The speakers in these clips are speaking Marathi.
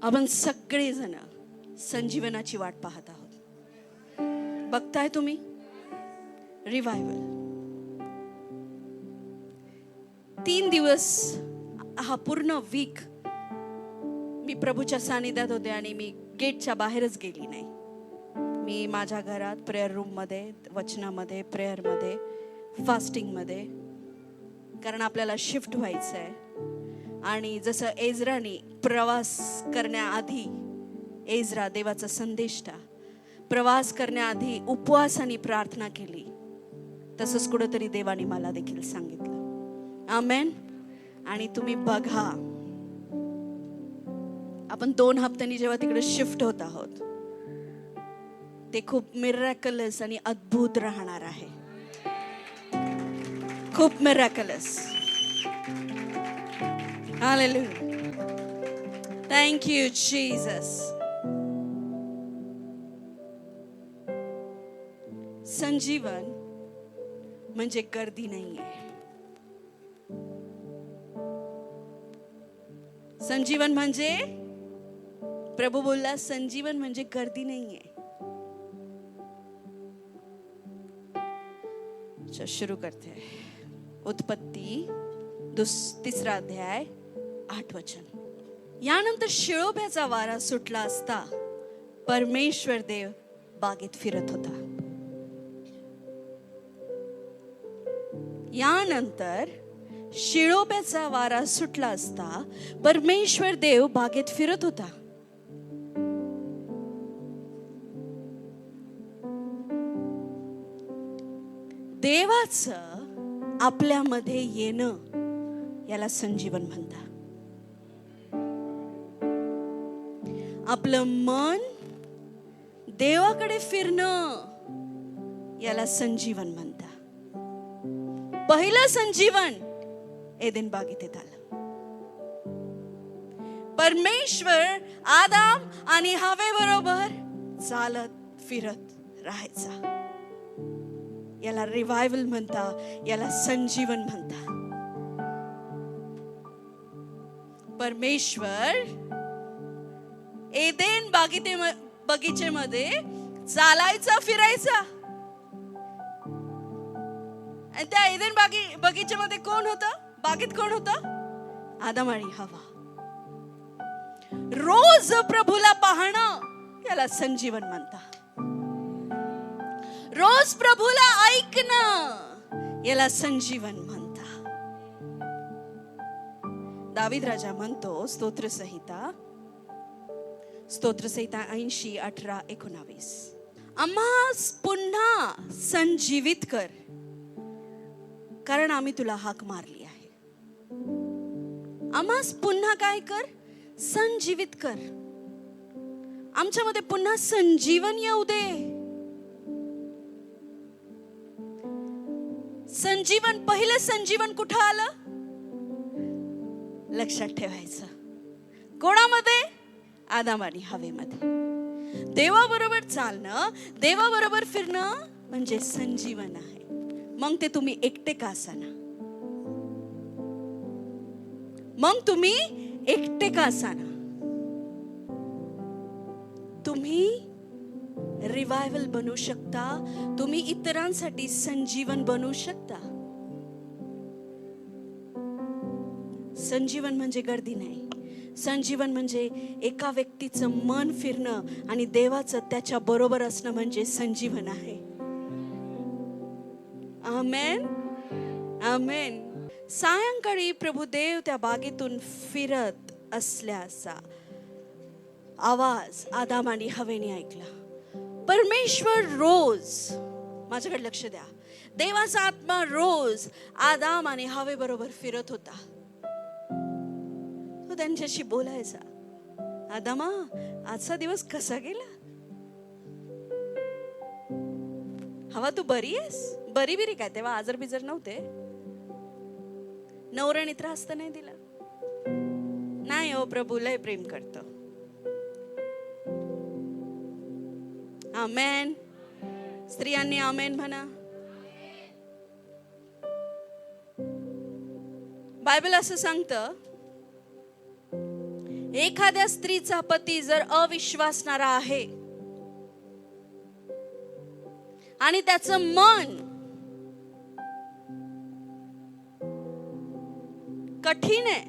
आपण सगळेजण संजीवनाची वाट पाहत आहोत. बघताय तुम्ही रिवायवल. 3 दिवस हा पूर्ण वीक मी प्रभूच्या सानिध्यात होते आणि मी गेटच्या बाहेरच गेली नाही. मी माझ्या घरात प्रेयर रूम मध्ये, वचनामध्ये, प्रेयर मध्ये, फास्टिंग मध्ये, कारण आपल्याला शिफ्ट व्हायचं आहे. आणि जसं एजराने प्रवास करण्याआधी, एजरा देवाचा संदेष्टा प्रवास करण्याआधी उपवासाने प्रार्थना केली, तसंच कुठेतरी देवाने मला देखील सांगितलं. आमेन. आणि तुम्ही बघा, आपण 2 हप्त्यांनी जेव्हा तिकडे शिफ्ट होत आहोत, ते खूप मिरॅकलस आणि अद्भुत राहणार आहे. खूप मिरॅकलस. हालेलुया. Thank you Jesus. संजीवन म्हणजे गर्दी नाहीये. संजीवन म्हणजे, प्रभू बोलला, संजीवन म्हणजे गर्दी नाहीये. शुरू करते. उत्पत्ती 3 अध्याय 8 वचन. यानंतर शिळोब्याचा वारा सुटला असता परमेश्वर देव बागेत फिरत होता. यानंतर शिळोब्याचा वारा सुटला असता परमेश्वर देव बागेत फिरत होता. देवाचं आपल्यामध्ये येणं याला संजीवन म्हणतात. आपलं मन देवाकडे फिरणं याला संजीवन म्हणतात. पहिलं संजीवन एदेन बागेत आलं. परमेश्वर आदाम आणि हवे बरोबर चालत फिरत राहायचा. याला रिवायवल म्हणता, याला संजीवन म्हणता. परमेश्वर एदेन बगीचेमध्ये चालायचा, फिरायचा. आणि त्या एदेन बगीचेमध्ये कोण होतं? बागेत कोण होतं? आदम आणि हवा. रोज प्रभूला पाहणं याला संजीवन म्हणतात. रोज प्रभूला ऐकणं याला संजीवन म्हणता. दावीद राजा म्हणतो, स्तोत्रसंहिता 80, 18, 19, आम्हास पुन्हा संजीवित कर, कारण आम्ही तुला हाक मारली आहे. आम्हास पुन्हा काय कर? संजीवित कर. आमच्यामध्ये पुन्हा संजीवन येऊ दे. संजीवन, पहिलं संजीवन कुठं आलं? लक्षात ठेवायचं. कोणामध्ये? आदम आणि हवेमध्ये. देवाबरोबर चालणं, देवाबरोबर फिरणं म्हणजे संजीवन आहे. मग ते तुम्ही एकटे का असाना? मग तुम्ही एकटे का असाना? तुम्ही रिवायवल बनू शकता. तुम्ही इतरांसाठी संजीवन बनू शकता. संजीवन म्हणजे गर्दी नाही. संजीवन म्हणजे एका व्यक्तीचं मन फिरणं आणि देवाचं त्याच्या बरोबर असणं म्हणजे संजीवन आहे. आमेन, आमेन. सायंकाळी प्रभुदेव त्या बागेतून फिरत असल्याचा आवाज आदाम आणि हवेने ऐकला. परमेश्वर रोज, माझ्याकडे लक्ष द्या, देवाचा आत्मा रोज आदाम आणि हवे बरोबर फिरत होता. तो त्यांच्याशी बोलायचा. आदामा, आजचा दिवस कसा गेला? हवा, तू बरी आहेस? बरी बिरी काय? तेव्हा आजार बिजार नव्हते. नवऱ्याने त्रास तर नाही दिला? नाही हो, प्रभू लय प्रेम करतो. आमेन. स्त्रियांनी आमेन म्हणा. बायबल असं सांगतं, एखाद्या स्त्रीचा पती जर अविश्वासणारा आहे आणि त्याचं मन कठीण आहे,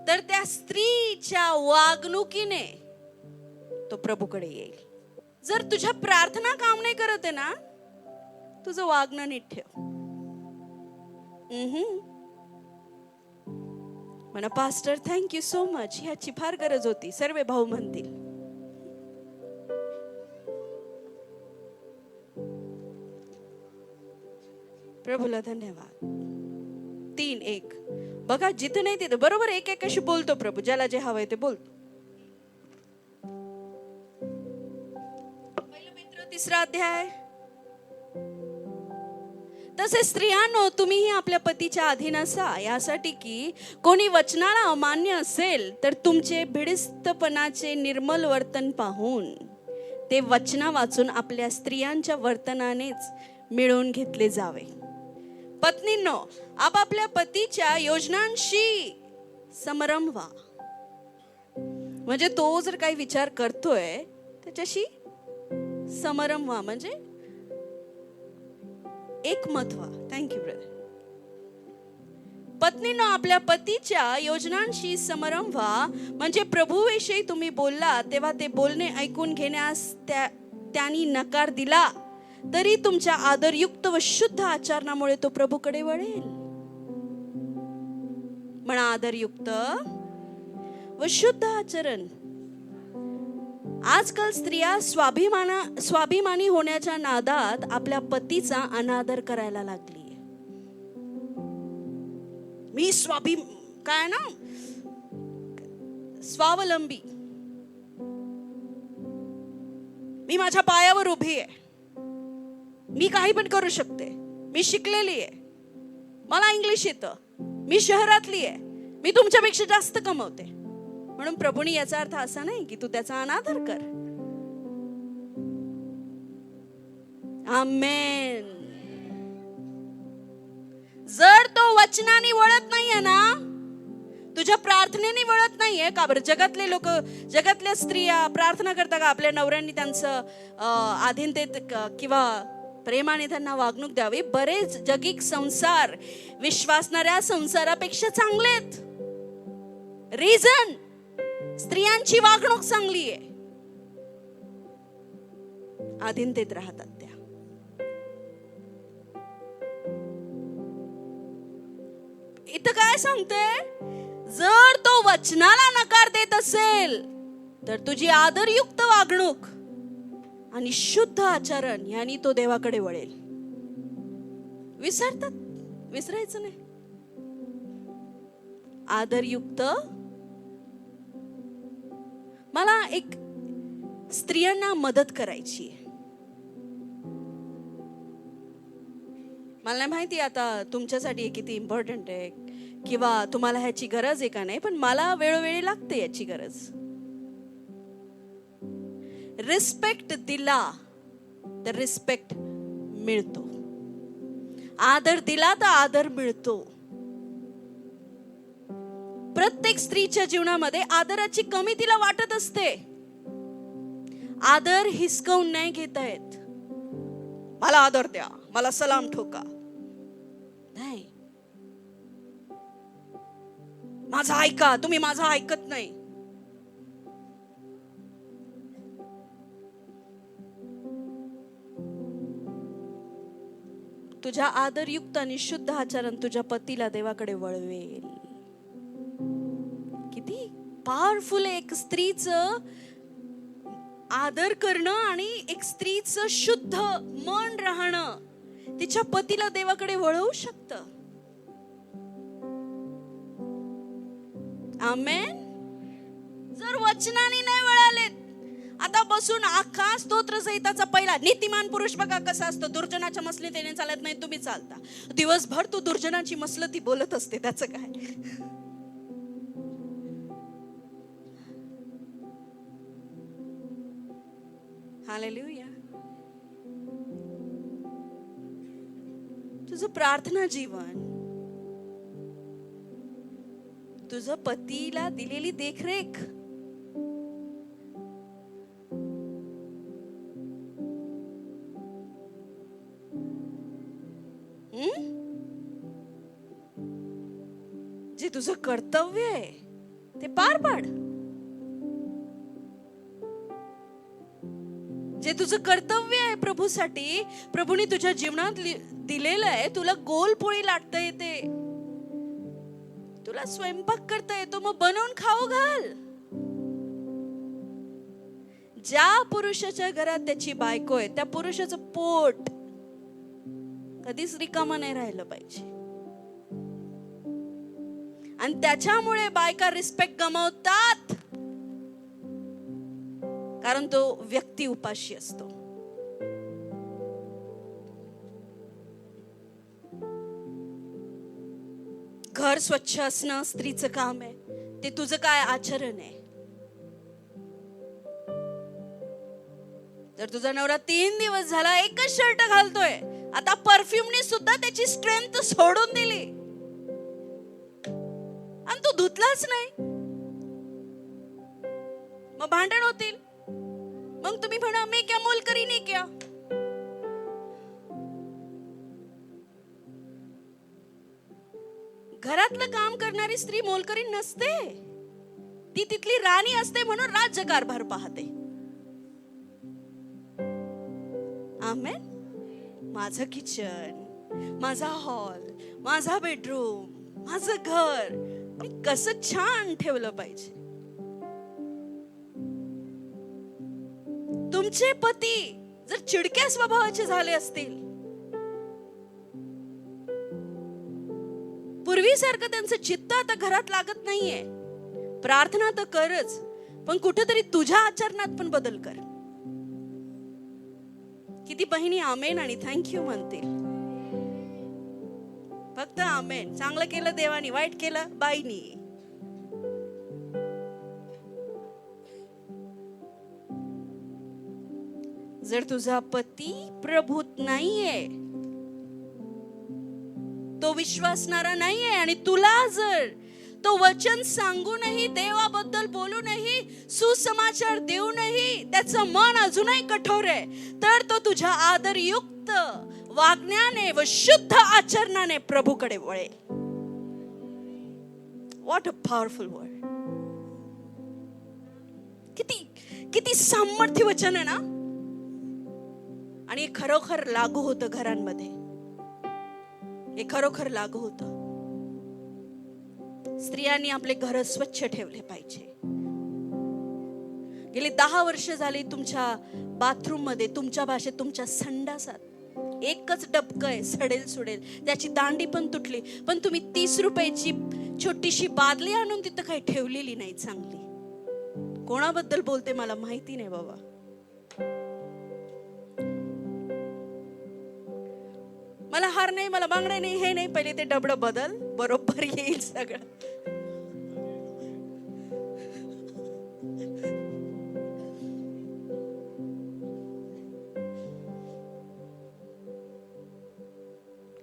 तर त्या स्त्रीच्या वागणुकीने तो प्रभूकडे येईल. जर तुझ्या प्रार्थना काम नाही करत आहे ना, तुझं वागणं नीट ठेव. म्हणा पास्टर थँक्यू सो मच, ह्याची फार गरज होती, सर्व भाऊ म्हणतील. प्रभूला धन्यवाद. 3:1 बघा, जिथे नाही तिथे बरोबर एक एकाशी बोलतो प्रभू, ज्याला जे हवंय ते बोलतो. 1 पेत्र 3 अध्याय. तसे स्त्रियांनो, तुम्हीही आपल्या पतीच्या अधीन असा, यासाठी की कोणी वचनाला अमान्य असेल तर तुमचे भिडस्तपणाचे निर्मल वर्तन पाहून ते वचना वाचून आपल्या स्त्रियांच्या वर्तनानेच मिळवून घेतले जावे. पत्नींनो, आपापल्या पतीच्या योजनांशी समरम व्हा. म्हणजे तो जर काही विचार करतोय त्याच्याशी समरम व्हा, म्हणजे एकमत व्हा. Thank you brother. पत्नींनो, आपल्या पतीच्या योजनांशी समरम व्हा, म्हणजे प्रभूविषयी तुम्ही बोलला तेव्हा ते बोलणे ऐकून घेण्यास त्यांनी नकार दिला तरी तुमच्या आदरयुक्त व शुद्ध आचरणामुळे तो प्रभूकडे वळेल. म्हणा आदरयुक्त व शुद्ध आचरण. आजकाल स्त्रिया स्वाभिमानी होण्याच्या नादात आपल्या पतीचा अनादर करायला लागली. मी काय ना, स्वावलंबी, मी माझ्या पायावर उभी आहे, मी काही पण करू शकते, मी शिकलेली आहे, मला इंग्लिश येतं, मी शहरातली आहे, मी तुमच्यापेक्षा जास्त कमवते. म्हणून प्रभूनी याचा अर्थ असा नाही की तू त्याचा अनादर कर. आमेन. जर तो वचनाने वळत नाहीये ना, तुझ्या प्रार्थनेने वळत नाहीये का बरं? जगातल्या स्त्रिया प्रार्थना करता का आपल्या नवऱ्यांनी त्यांचं अधीनतेत किंवा प्रेमाने त्यांना वागणूक द्यावी? बरेच जगिक संसार विश्वासणाऱ्या संसारापेक्षा चांगले आहेत. रिझन, स्त्रियांची वागणूक चांगली आहे, अधीनतेत राहतात त्या. इथं काय सांगते? जर तो वचनाला नकार देत असेल तर तुझी आदरयुक्त वागणूक आणि शुद्ध आचरण यांनी तो देवाकडे वळेल. विसरायचं नाही. आदरयुक्त. मला एक स्त्रियांना मदत करायची. मला नाही माहिती आता तुमच्यासाठी किती इम्पॉर्टंट आहे किंवा तुम्हाला ह्याची गरज आहे का नाही, पण मला वेळोवेळी लागते याची गरज. रिस्पेक्ट दिला तर रिस्पेक्ट मिळतो, आदर दिला तर आदर मिळतो. प्रत्येक स्त्रीच्या जीवनामध्ये आदराची कमी तिला वाटत असते. आदर हिसकावून नाही घेता येत. मला आदर द्या, मला सलाम ठोका, नाही. माझं ऐका, तुम्ही माझं ऐकत नाही. तुझ्या आदरयुक्त आणि शुद्ध आचरण तुझ्या पतीला देवाकडे वळवेल. किती पॉवरफुल आहे एक स्त्रीचं आदर करणं आणि एक स्त्रीचं शुद्ध मन राहणं तिच्या पतीला देवाकडे वळवू शकतं. आमेन. जर वचनाने नाही वळाले, आता बसून अख्खा स्तोत्र संहिताचा पहिला नीतिमान पुरुष बघा कसा असतो. दुर्जनाच्या मसलतीने चालत नाही, तुम्ही चालता. दिवसभर तू दुर्जनाची मसलती बोलत असते, त्याचं काय? हालेलुया. तुझं प्रार्थना जीवन तुझं पतीला दिलेली देखरेख, जे तुझं कर्तव्य आहे ते पार पाड. जे तुझं कर्तव्य आहे प्रभूसाठी, प्रभूने तुझ्या जीवनात दिलेलं आहे. तुला गोल पोळी लाटता येते, तुला स्वयंपाक करता येतो, मग बनवून खाऊ घाल. ज्या पुरुषाच्या घरात त्याची बायको आहे त्या पुरुषाचं पोट कधीच रिकामं नाही राहिलं पाहिजे. आणि त्याच्यामुळे बायका रिस्पेक्ट गमावतात, कारण तो व्यक्ती उपाशी असतो. घर स्वच्छ असणं स्त्रीचं काम आहे. ते तुझं काय आचरण आहे? जर तुझा नवरा 3 दिवस झाला एकच शर्ट घालतोय, आता परफ्यूमने सुद्धा त्याची स्ट्रेंथ सोडून दिली आणि तू धुतलाच नाही, मग भांडण होतील. मग तुम्ही म्हणा मी क्या मोलकरी नाही क्या. घरातलं काम करणारी स्त्री मोलकरी नसते, ती तिथली राणी असते, म्हणून राज्यकारभार पाहते. आमेन. माझं किचन, माझा हॉल, माझा बेडरूम, माझं घर मी कसं छान ठेवलं पाहिजे. तुमचे पती जर चिडक्या स्वभावाचे झाले असतील, पूर्वीसारखं त्यांचं चित्त आता घरात लागत नाहीये, प्रार्थना तर करच, पण कुठेतरी तुझ्या आचरणात पण बदल कर. किती बहिणी आमेन आणि थँक्यू म्हणतील? फक्त आमेन. चांगलं केलं देवानी, वाईट केलं बाईनी. जर तुझा पती प्रभूत नाहीये, तो विश्वासणारा नाहीये, आणि तुला जर तो वचन सांगूनही, देवाबद्दल बोलूनही, सुसमाचार देऊनही त्याचं मन अजूनही कठोर आहे, तर तो तुझ्या आदरयुक्त वागण्याने व शुद्ध आचरणाने प्रभूकडे वळेल. What a powerful word. किती किती सामर्थ्य वचन आहे ना. आणि हे खरोखर लागू होतं घरांमध्ये, हे खरोखर लागू होतं. स्त्रियांनी आपले घर स्वच्छ ठेवले पाहिजे. गेली 10 वर्ष झाली तुमच्या बाथरूम मध्ये, तुमच्या भाषेत, तुमच्या संडासात एकच डबकं आहे, सडेल सुडेल, त्याची दांडी पण तुटली, पण तुम्ही 30 रुपयाची छोटीशी बादली आणून तिथं काही ठेवलेली नाही चांगली. कोणाबद्दल बोलते मला माहिती नाही बाबा. मला हार नाही, मला बांगड्या नाही, हे नाही, पहिले ते डबडं बदल, बरोबर येईल सगळं.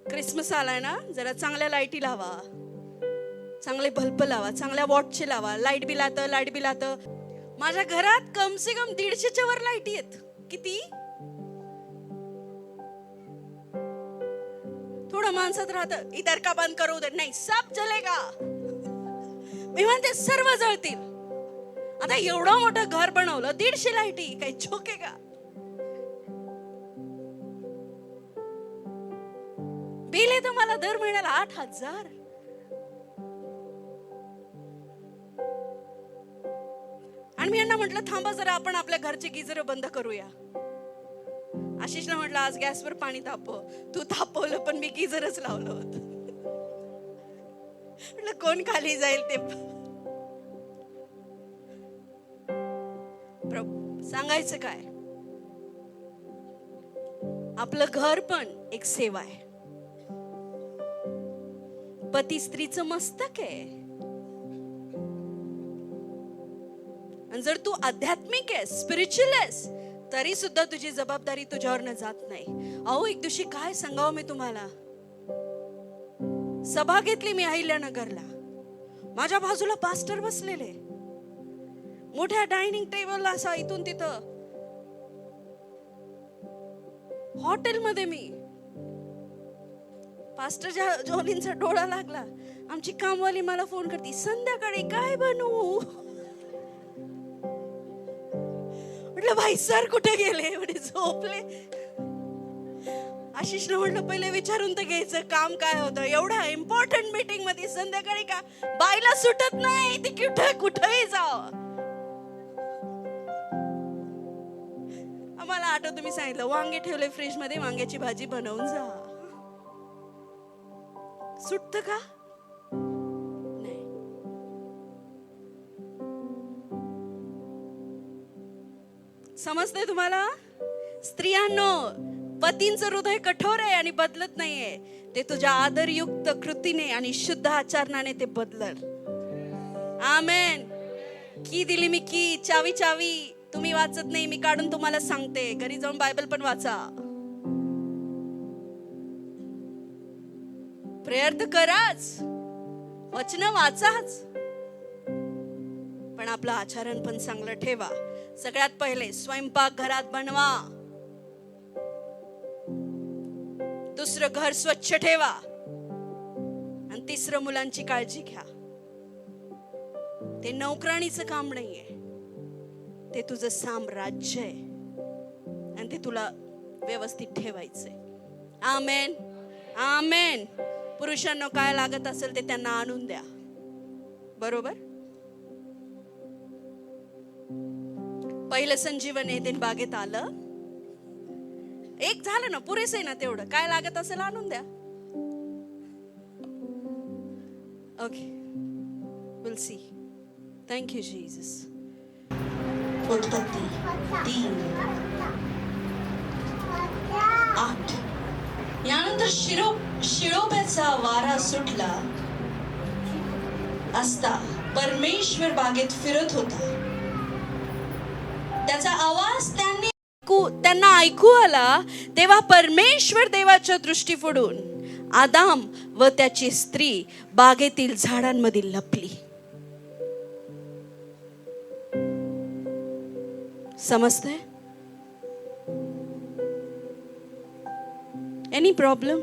क्रिसमस आलाय ना, जरा चांगल्या लाईटी लावा, चांगले बल्ब लावा, चांगल्या वॉटचे लावा. लाईट बिल आतं. माझ्या घरात कम से कम 150च्या वर लाईटी आहेत. किती थोडं माणसात राहतं, इधर का बंद करू दे, नाही सब जलेगा. मी म्हणते सर्व जळतील. आता एवढं मोठं घर बनवलं, 150 लाईटी, काही झोके का. बिल येतं मला दर महिन्याला 8,000. आणि मी यांना म्हटलं थांबा जरा, आपण आपल्या घरचे गिझर बंद करूया. आशिषला म्हटलं आज गॅसवर पाणी तापव. तू तापवलं, पण मी गिझरच लावलं होतं. म्हटलं कोण खाली जाईल ते. सांगायचं काय, आपलं घर पण एक सेवा आहे. पती स्त्रीचं मस्तक आहे. आणि जर तू आध्यात्मिक आहेस, स्पिरिच्युअल आहेस, तरी सुद्धा तुझी जबाबदारी तुझ्यावरनं जात नाही. अहो एक दिवशी काय सांगावं मी तुम्हाला, सभा घेतली मी अहिल्यानगरला. माझ्या बाजूला पास्टर बसलेले, मोठ्या डायनिंग टेबलला असा इथून तिथं. हॉटेलमध्ये मी, पास्टर जॉलींचा डोळा लागला. आमची कामवाली मला फोन करते, संध्याकाळी काय बनवू? म्हटलं भाई सर कुठे गेले? म्हणे झोपले. आशिषला म्हटलं पहिले विचारून तर घ्यायचं काम काय होतं. एवढ्या इम्पॉर्टंट मीटिंग मध्ये संध्याकाळी का? बाईला सुटत नाही, ती कुठेही जावं. आम्हाला आठवतं मी सांगितलं वांगे ठेवले फ्रीज मध्ये, वांग्याची भाजी बनवून जा. सुटत का? नाही. समजतंय तुम्हाला? स्त्रियांनो, पतींचं हृदय कठोर आहे आणि बदलत नाहीये. ते तुझ्या आदरयुक्त कृतीने आणि शुद्ध आचरणाने ते बदलल. आमेन. की दिली मी की, चावी चावी. तुम्ही वाचत नाही, मी काढून तुम्हाला सांगते. घरी जाऊन बायबल पण वाचा. प्रेयर तर कराच, वचन वाचाच, पण आपलं आचरण पण चांगलं ठेवा. सगळ्यात पहिले स्वयंपाक घरात बनवा. दुसरं घर स्वच्छ ठेवा. आणि तिसरं मुलांची काळजी घ्या. ते नोकराणीचं काम नाहीये, ते तुझं साम्राज्य आहे आणि ते तुला व्यवस्थित ठेवायचंय. आमेन, आमेन. पुरुषांना काय लागत असेल ते त्यांना आणून द्या. बरोबर? पहिलं संजीवन एदेन बागेत आलं, एक झालं ना, पुरेसं आहे ना तेवढं. काय लागत असेल आणून द्या. Okay, will see. Thank you Jesus. उत्पत्ती 3:8. यानंतर शिळोब्याचा वारा सुटला असता परमेश्वर बागेत फिरत होता. त्याचा आवाज त्यांना ऐकू आला. तेव्हा परमेश्वर देवाच्या दृष्टी फोडून आदाम व त्याची स्त्री बागेतील झाडांमध्ये लपली. समजतंय? Any problem?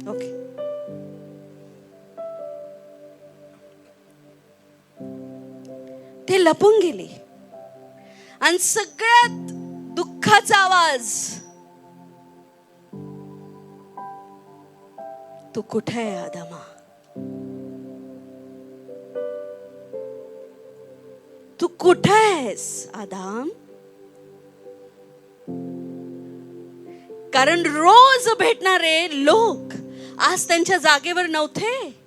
ओके. ते लपून गेले आणि सगळ्यात दुःखाचा आवाज, तू कुठे आहे आदामा? तू कुठे आहेस आदाम? कारण रोज भेटणारे लोक आज त्यांच्या जागेवर नव्हते.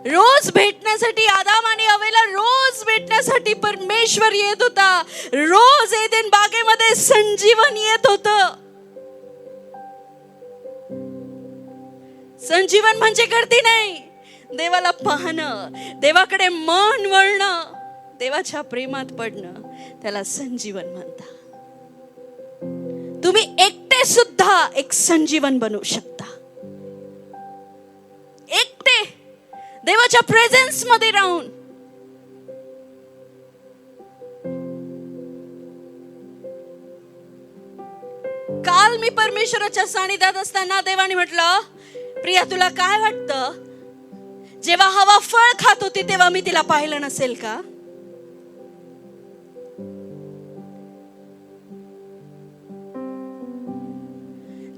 रोज भेटण्यासाठी आदाम आणि हवेला रोज भेटण्यासाठी परमेश्वर येत होता. रोज एदेन बागेमध्ये संजीवन येत होत. संजीवन म्हणजे गर्दी नाही, देवाला पाहणं, देवाकडे मन वळणं, देवाच्या प्रेमात पडणं, त्याला संजीवन म्हणतात. तुम्ही एकटे सुद्धा एक संजीवन बनवू शकता. एकटे देवाच्या प्रेझेन्स मध्ये राहून. काल मी परमेश्वराच्या सानिध्यात असताना देवाने म्हटलं, प्रिया तुला काय वाटतं, जेव्हा हवा फळ खात होती तेव्हा मी तिला पाहिलं नसेल का?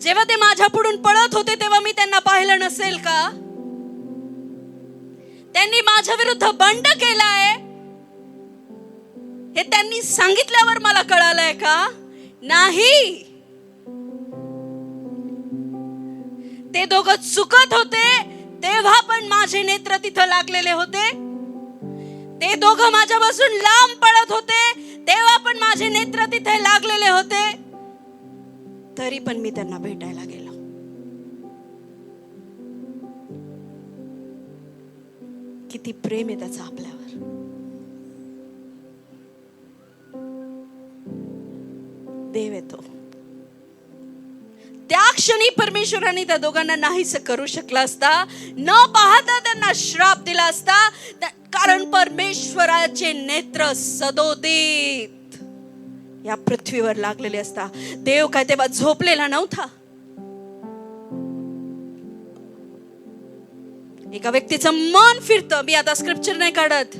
जेव्हा ते माझ्या पुढून पळत होते तेव्हा मी त्यांना पाहिलं नसेल का? त्यांनी माझ्या विरुद्ध बंड केलाय हे त्यांनी सांगितल्यावर मला कळालंय का? नाही. ते दोघं चुकत होते तेव्हा पण माझे नेत्र तिथं लागलेले होते. ते दोघं माझ्यापासून लांब पळत होते तेव्हा पण माझे नेत्र तिथे लागलेले होते. तरी पण मी त्यांना भेटायला गेलो. किती प्रेम आहे त्याचं आपल्यावर. देव येतो त्या क्षणी परमेश्वराने त्या दोघांना नाहीस करू शकला असता, न पाहता त्यांना श्राप दिला असता, कारण परमेश्वराचे नेत्र सदोदित या पृथ्वीवर लागलेले असता. देव काय तेव्हा झोपलेला नव्हता. एका व्यक्तीचं मन फिरतं. मी आता स्क्रिप्चर नाही काढत,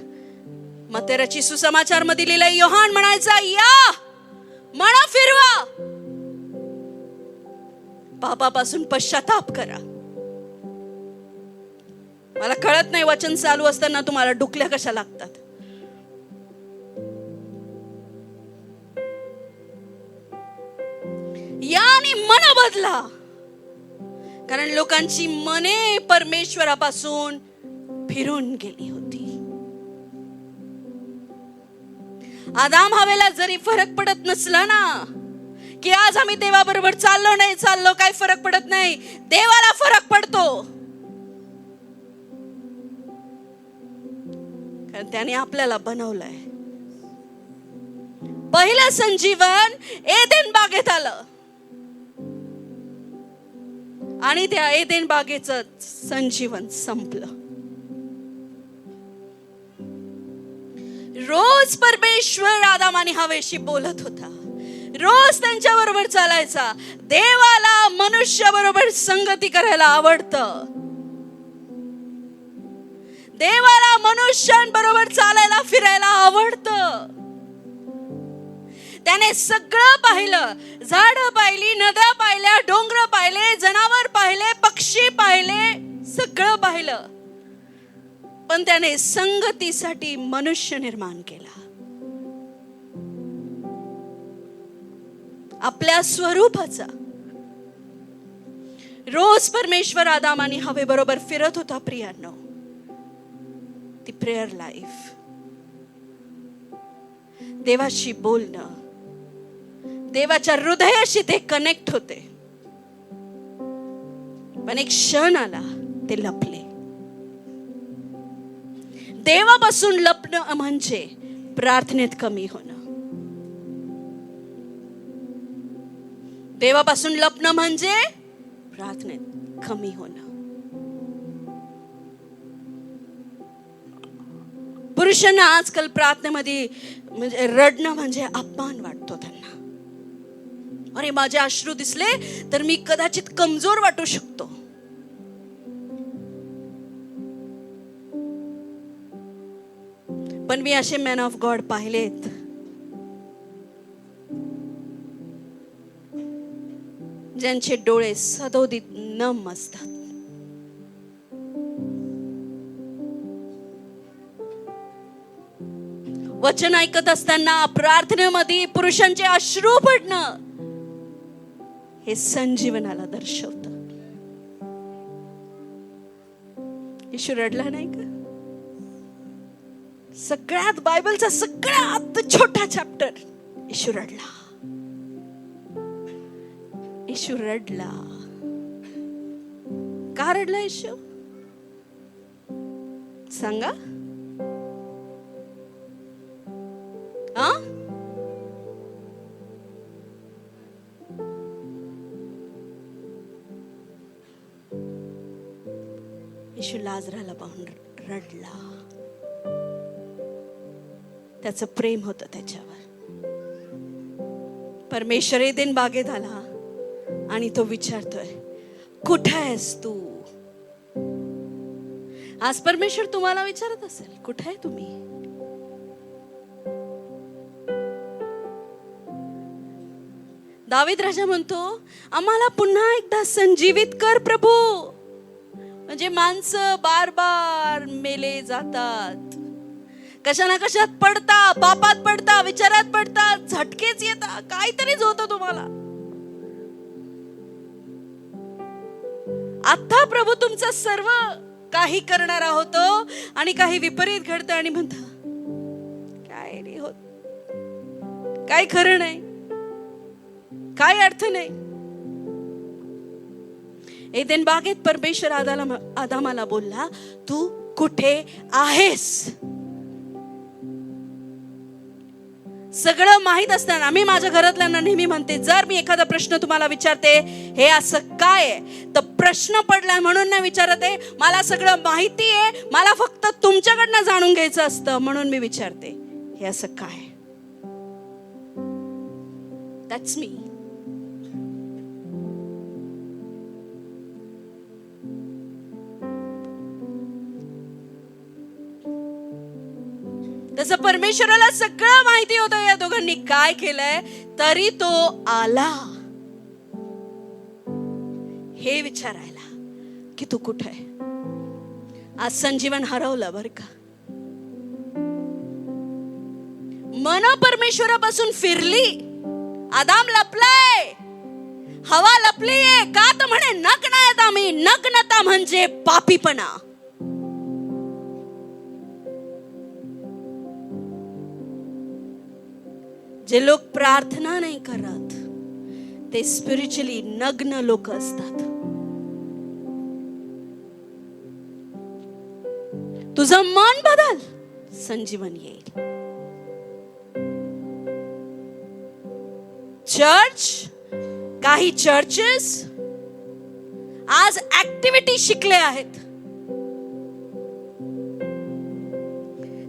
मत्तेची सुसमाचार मध्ये लिहिलंय, योहान म्हणायचा, या मना फिरवा, पापापासून पश्चाताप करा. मला कळत नाही वचन चालू असताना तुम्हाला डुकल्या कशा लागतात. या आणि मन बदला, कारण लोकांची मने परमेश्वरापासून फिरून गेली होती. आदाम हवेला जरी फरक पडत नसला ना, की आज आम्ही देवाबरोबर चाललो नाही चाललो, काही फरक पडत नाही. देवाला फरक पडतो, कारण त्याने आपल्याला बनवलंय. पहिलं संजीवन एदेन बागेत आलं आणि त्या एदेन बागेचं संजीवन संपलं. रोज परमेश्वर आदाम आणि हवेशी बोलत होता, रोज त्यांच्या बरोबर चालायचा. देवाला मनुष्य बरोबर संगती करायला आवडतं. देवाला मनुष्यांबरोबर चालायला फिरायला आवडतं. त्याने सगळं पाहिलं, झाडं पाहिली, नद्या पाहिल्या, डोंगर पाहिले, जनावर पाहिले, पक्षी पाहिले, सगळं पाहिलं. पण त्याने संगतीसाठी मनुष्य निर्माण केला, आपल्या स्वरूपाचा. रोज परमेश्वर आदाम आणि हवे बरोबर फिरत होता. प्रियांनो, ती प्रेयर लाईफ, देवाशी बोलणं, देवाच्या हृदयाशी ते कनेक्ट होते. पण एक क्षण आला, ते लपले. देवापासून लपणं म्हणजे प्रार्थनेत कमी होणं. देवापासून लपणं म्हणजे प्रार्थनेत कमी होणं. पुरुषांना आजकाल प्रार्थनेमध्ये म्हणजे रडणं म्हणजे अपमान वाटतो त्यांना. अरे माझे अश्रू दिसले तर मी कदाचित कमजोर वाटू शकतो. पण मी असे मॅन ऑफ गॉड पाहिलेत, ज्यांचे डोळे सदोदित नम असतात. वचन ऐकत असताना प्रार्थनेमध्ये पुरुषांचे अश्रू पडणं हे संजीवनाला दर्शवतं. येशू रडला नाही का? सगळ्यात बायबलचा सगळ्यात छोटा चॅप्टर, येशू रडला. येशू रडला. का रडला येशू? सांगा. येशू लाजराला पाहून रडला. त्याचं प्रेम होतं त्याच्यावर. परमेश्वर एदेन बागेत आला आणि तो विचारतोय, कुठे आहेस तू? आज परमेश्वर तुम्हाला विचारत असेल, कुठे आहे तुम्ही? दावीद राजा म्हणतो, आम्हाला पुन्हा एकदा संजीवित कर प्रभू. म्हणजे माणसं बार बार मेले जातात, कशा ना कशात पडता, पापात पडता, विचारात पडता, झटकेच येतात, काहीतरीच होतं तुम्हाला. आता प्रभू तुमचं सर्व काही करणारा होतो आणि काही विपरीत घडतं आणि म्हणता काय नाही होत, काय खरं नाही, काय अर्थ नाही. एदेन बागेत परमेश्वर आदामाला बोलला, तू कुठे आहेस? सगळं माहित असताना मी माझ्या घरातल्यांना नेहमी म्हणते, जर मी एखादा प्रश्न तुम्हाला विचारते हे असं काय आहे, तर प्रश्न पडलाय म्हणून नाही विचारत आहे, मला सगळं माहिती आहे, मला फक्त तुमच्याकडनं जाणून घ्यायचं असतं म्हणून मी विचारते हे असं काय. दॅट्स मी. तसं परमेश्वराला सगळं माहिती होतं या दोघांनी काय केलंय, तरी तो आला हे विचारायला की तू कुठे आहे. आज संजीवन हरवलं बर का. मन परमेश्वरापासून फिरली. आदाम लपलाय, हवा लपलीये का तर म्हणे नग्न आहेत आम्ही. नग्नता म्हणजे पापीपणा. जे लोक प्रार्थना नाही करत ते स्पिरिच्युअली नग्न लोक असतात. तुझं मन बदल, संजीवन येईल. चर्च, काही चर्चेस आज ऍक्टिव्हिटी शिकले आहेत.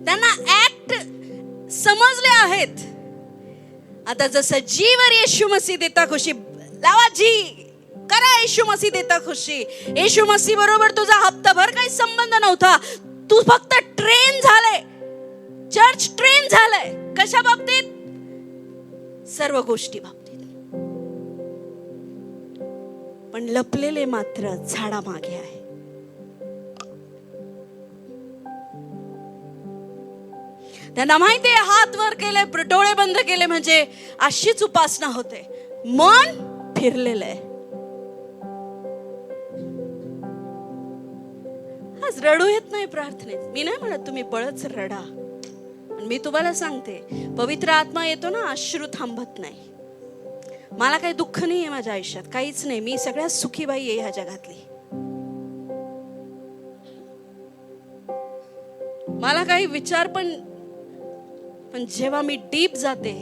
त्यांना ऍक्ट समजले आहेत. आता जसं जीवर येशू मसीह देता खुशी, लावा जी करा येशू मसीह देता खुशी. येशू मसीह बरोबर तुझा हप्ताभर काही संबंध नव्हता. तू फक्त ट्रेन झालाय, चर्च ट्रेन झालाय. कशा बाबतीत? सर्व गोष्टी बाबतीत. पण लपलेले मात्र झाडा मागे आहे. त्यांना माहितीये हात वर केले, डोळे बंद केले म्हणजे अशीच उपासना होते. मन फिरलेलं आहे. आज रडू येत नाही प्रार्थनेत. मी नाही म्हणत तुम्ही बळच रडा. मी तुम्हाला सांगते, पवित्र आत्मा येतो ना, अश्रू थांबत नाही. मला काही दुःख नाही आहे माझ्या आयुष्यात, काहीच नाही. मी सगळ्यात सुखी बाई आहे ह्या जगातली. मला काही विचार पण जेव्हा मी डीप जाते,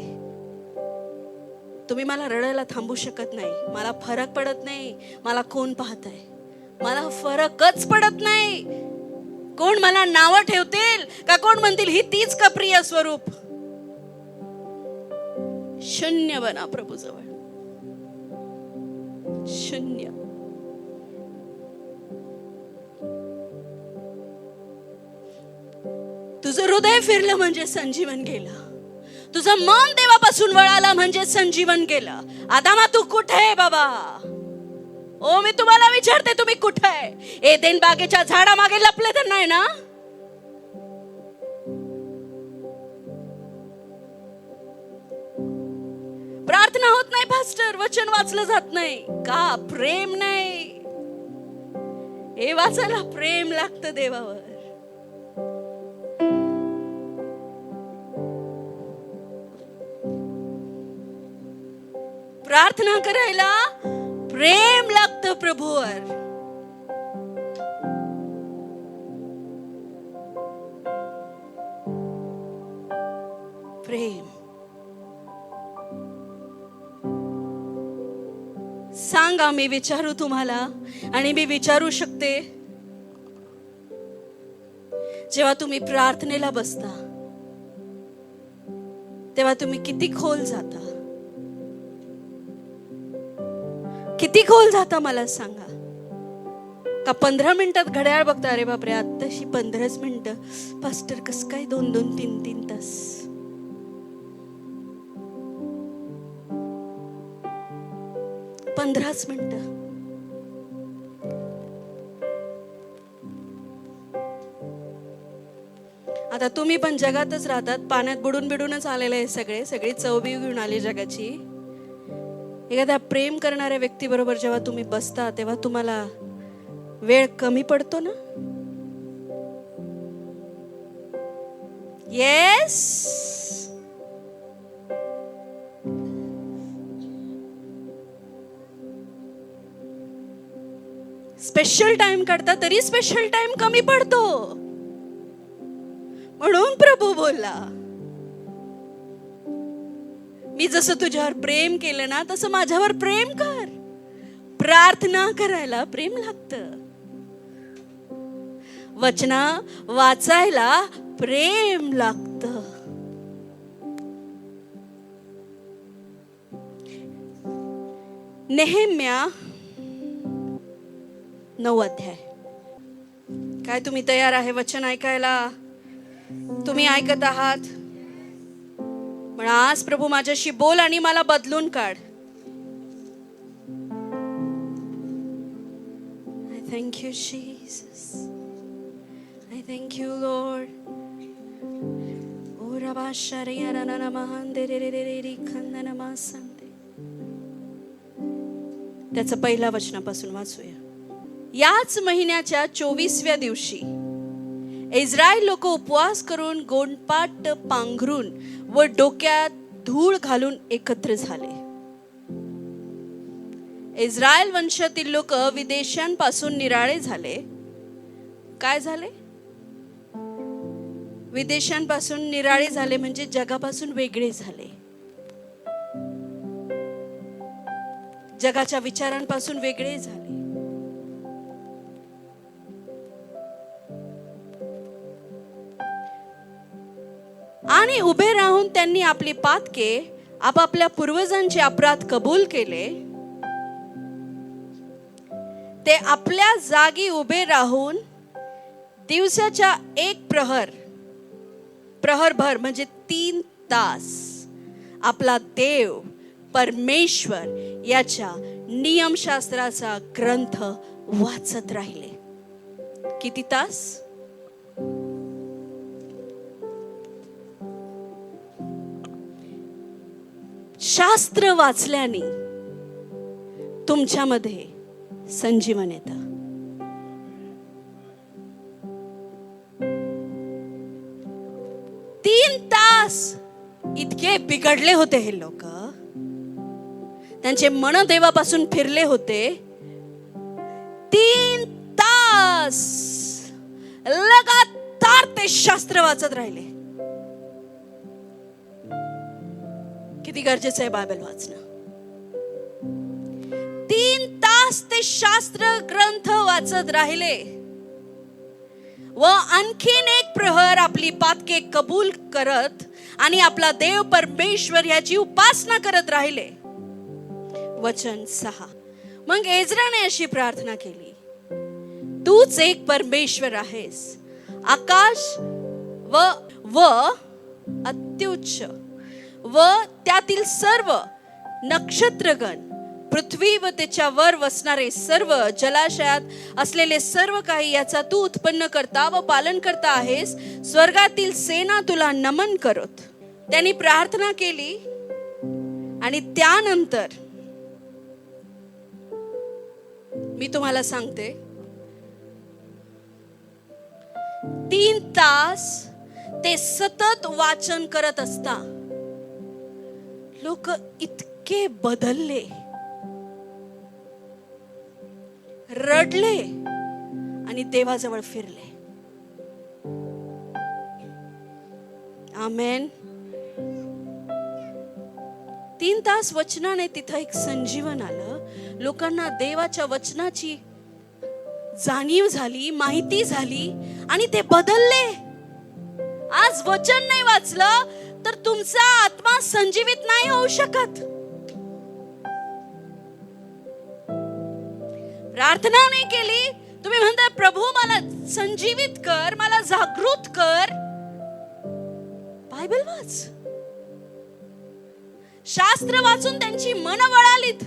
तुम्ही मला रडायला थांबू शकत नाही. मला फरक पडत नाही मला कोण पाहतंय. मला फरकच पडत नाही. कोण मला नावं ठेवतील का कोण म्हणतील ही तीच का प्रिय स्वरूप. शून्य बना प्रभू जवळ. शून्य. तुझं हृदय फिरलं म्हणजे संजीवन गेलं. तुझं मन देवापासून वळालं म्हणजे संजीवन गेलं. आदामा तू कुठे आहे बाबा? ओ मी तुम्हाला विचारते, तुम्ही कुठे आहे? एदेन बागेच्या झाडा मागे लपले तर नाही ना? प्रार्थना होत नाही पास्टर, वचन वाचलं जात नाही का? प्रेम नाही. हे वाचायला प्रेम लागतं देवावर. प्रार्थना करायला प्रेम लागतं प्रभूवर. प्रेम. सांगा, मी विचारू तुम्हाला, आणि मी विचारू शकते. जेव्हा तुम्ही प्रार्थनेला बसता तेव्हा तुम्ही किती खोल जाता? किती खोल जाता मला सांगा. का 15 मिनिटात घड्याळ बघता, अरे बापरे आत्ताशी 15 मिनिटं, पास्टर कस काय 2-2, 3-3 तास. पंधराच मिनिटं. आता तुम्ही पण जगातच राहतात, पाण्यात बुडून बिडूनच आलेले आहे सगळे. सगळी चवबीव घेऊन आली जगाची. एखाद्या प्रेम करणाऱ्या व्यक्ती बरोबर जेव्हा तुम्ही बसता तेव्हा तुम्हाला वेळ कमी पडतो ना? येस. स्पेशल टाइम काढता तरी स्पेशल टाइम कमी पडतो. म्हणून प्रभू बोलला, मी जसं तुझ्यावर प्रेम केलं ना तसं माझ्यावर प्रेम कर. प्रार्थना करायला प्रेम लागतं, वचन वाचायला प्रेम लागतं. नेहेम्या 9 अध्याय. काय तुम्ही तयार आहे वचन ऐकायला? तुम्ही ऐकत आहात? पण आज प्रभू माझ्याशी बोल आणि मला बदलून काढ. I thank you Jesus. I thank you Lord. O rabashariya nana mahanderereri khandana masante. त्याचं पहिल्या वचनापासून वाचूया. याच महिन्याच्या 24व्या दिवशी इस्रायल लोक उपवास करून गोंडपाट पांघरून व डोक्यात धूळ घालून एकत्र झाले. इस्रायल वंशातील लोक विदेशांपासून निराळे झाले. काय झाले? विदेशांपासून निराळे झाले म्हणजे जगापासून वेगळे झाले. जगाच्या विचारांपासून वेगळे झाले. आणि उभे राहून त्यांनी आपली पातके आपापल्या पूर्वजांचे अपराध कबूल केले. ते आपल्या जागी उभे राहून दिवसाच्या एक प्रहरभर म्हणजे 3 तास आपला देव परमेश्वर याच्या नियमशास्त्राचा ग्रंथ वाचत राहिले. किती तास? शास्त्र वाचल्याने तुमच्यामध्ये संजीवन येतं. तीन तास इतके बिघडले होते हे लोक. त्यांचे मन देवापासून फिरले होते. 3 तास लगातार ते शास्त्र वाचत राहिले. किती गरजेचं आहे बायबल वाचणं. 3 तास ते शास्त्र ग्रंथ वाचत राहिले व आणखीन एक प्रहर आपली पातके कबूल करत आणि आपला देव परमेश्वर याची उपासना करत राहिले. वचन 6. मग एज्राने अशी प्रार्थना केली, तूच एक परमेश्वर आहेस. आकाश व अत्युच्च व त्यातील सर्व नक्षत्रगण, पृथ्वी व त्याच्यावर वसणारे सर्व, जलाशयात असलेले सर्व काही याचा तू उत्पन्न करता व पालन करता आहेस. स्वर्गातील सेना तुला नमन करत. त्यांनी प्रार्थना केली आणि त्यानंतर मी तुम्हाला सांगते 3 तास ते सतत वाचन करत असता लोक इतके बदलले, रडले आणि देवाजवळ फिरले. आमेन. 3 तास वचनाने तिथं एक संजीवन आलं. लोकांना देवाच्या वचनाची जाणीव झाली, माहिती झाली आणि ते बदलले. आज वचन नाही वाचलं तर तुमचा आत्मा संजीवित नाही होऊ शकत. प्रार्थना नाही केली, तुम्ही म्हणता प्रभू मला संजीवित कर, मला जागृत कर. बायबल वाच. शास्त्र वाचून त्यांची मन वळालीत.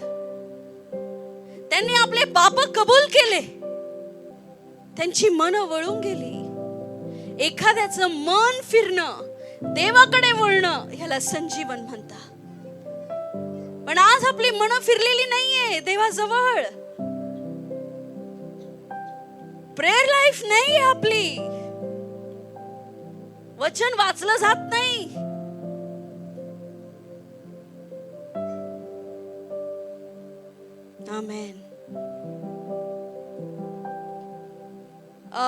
त्यांनी आपले पाप कबूल केले. त्यांची मन वळून गेली. एखाद्याचं मन फिरणं, देवाकडे वळणं ह्याला संजीवन म्हणतात. पण आज आपली मन फिरलेली नाहीये देवाजवळ. प्रेयर लाईफ नाही आपली. वचन वाचलं जात नाही. आमेन.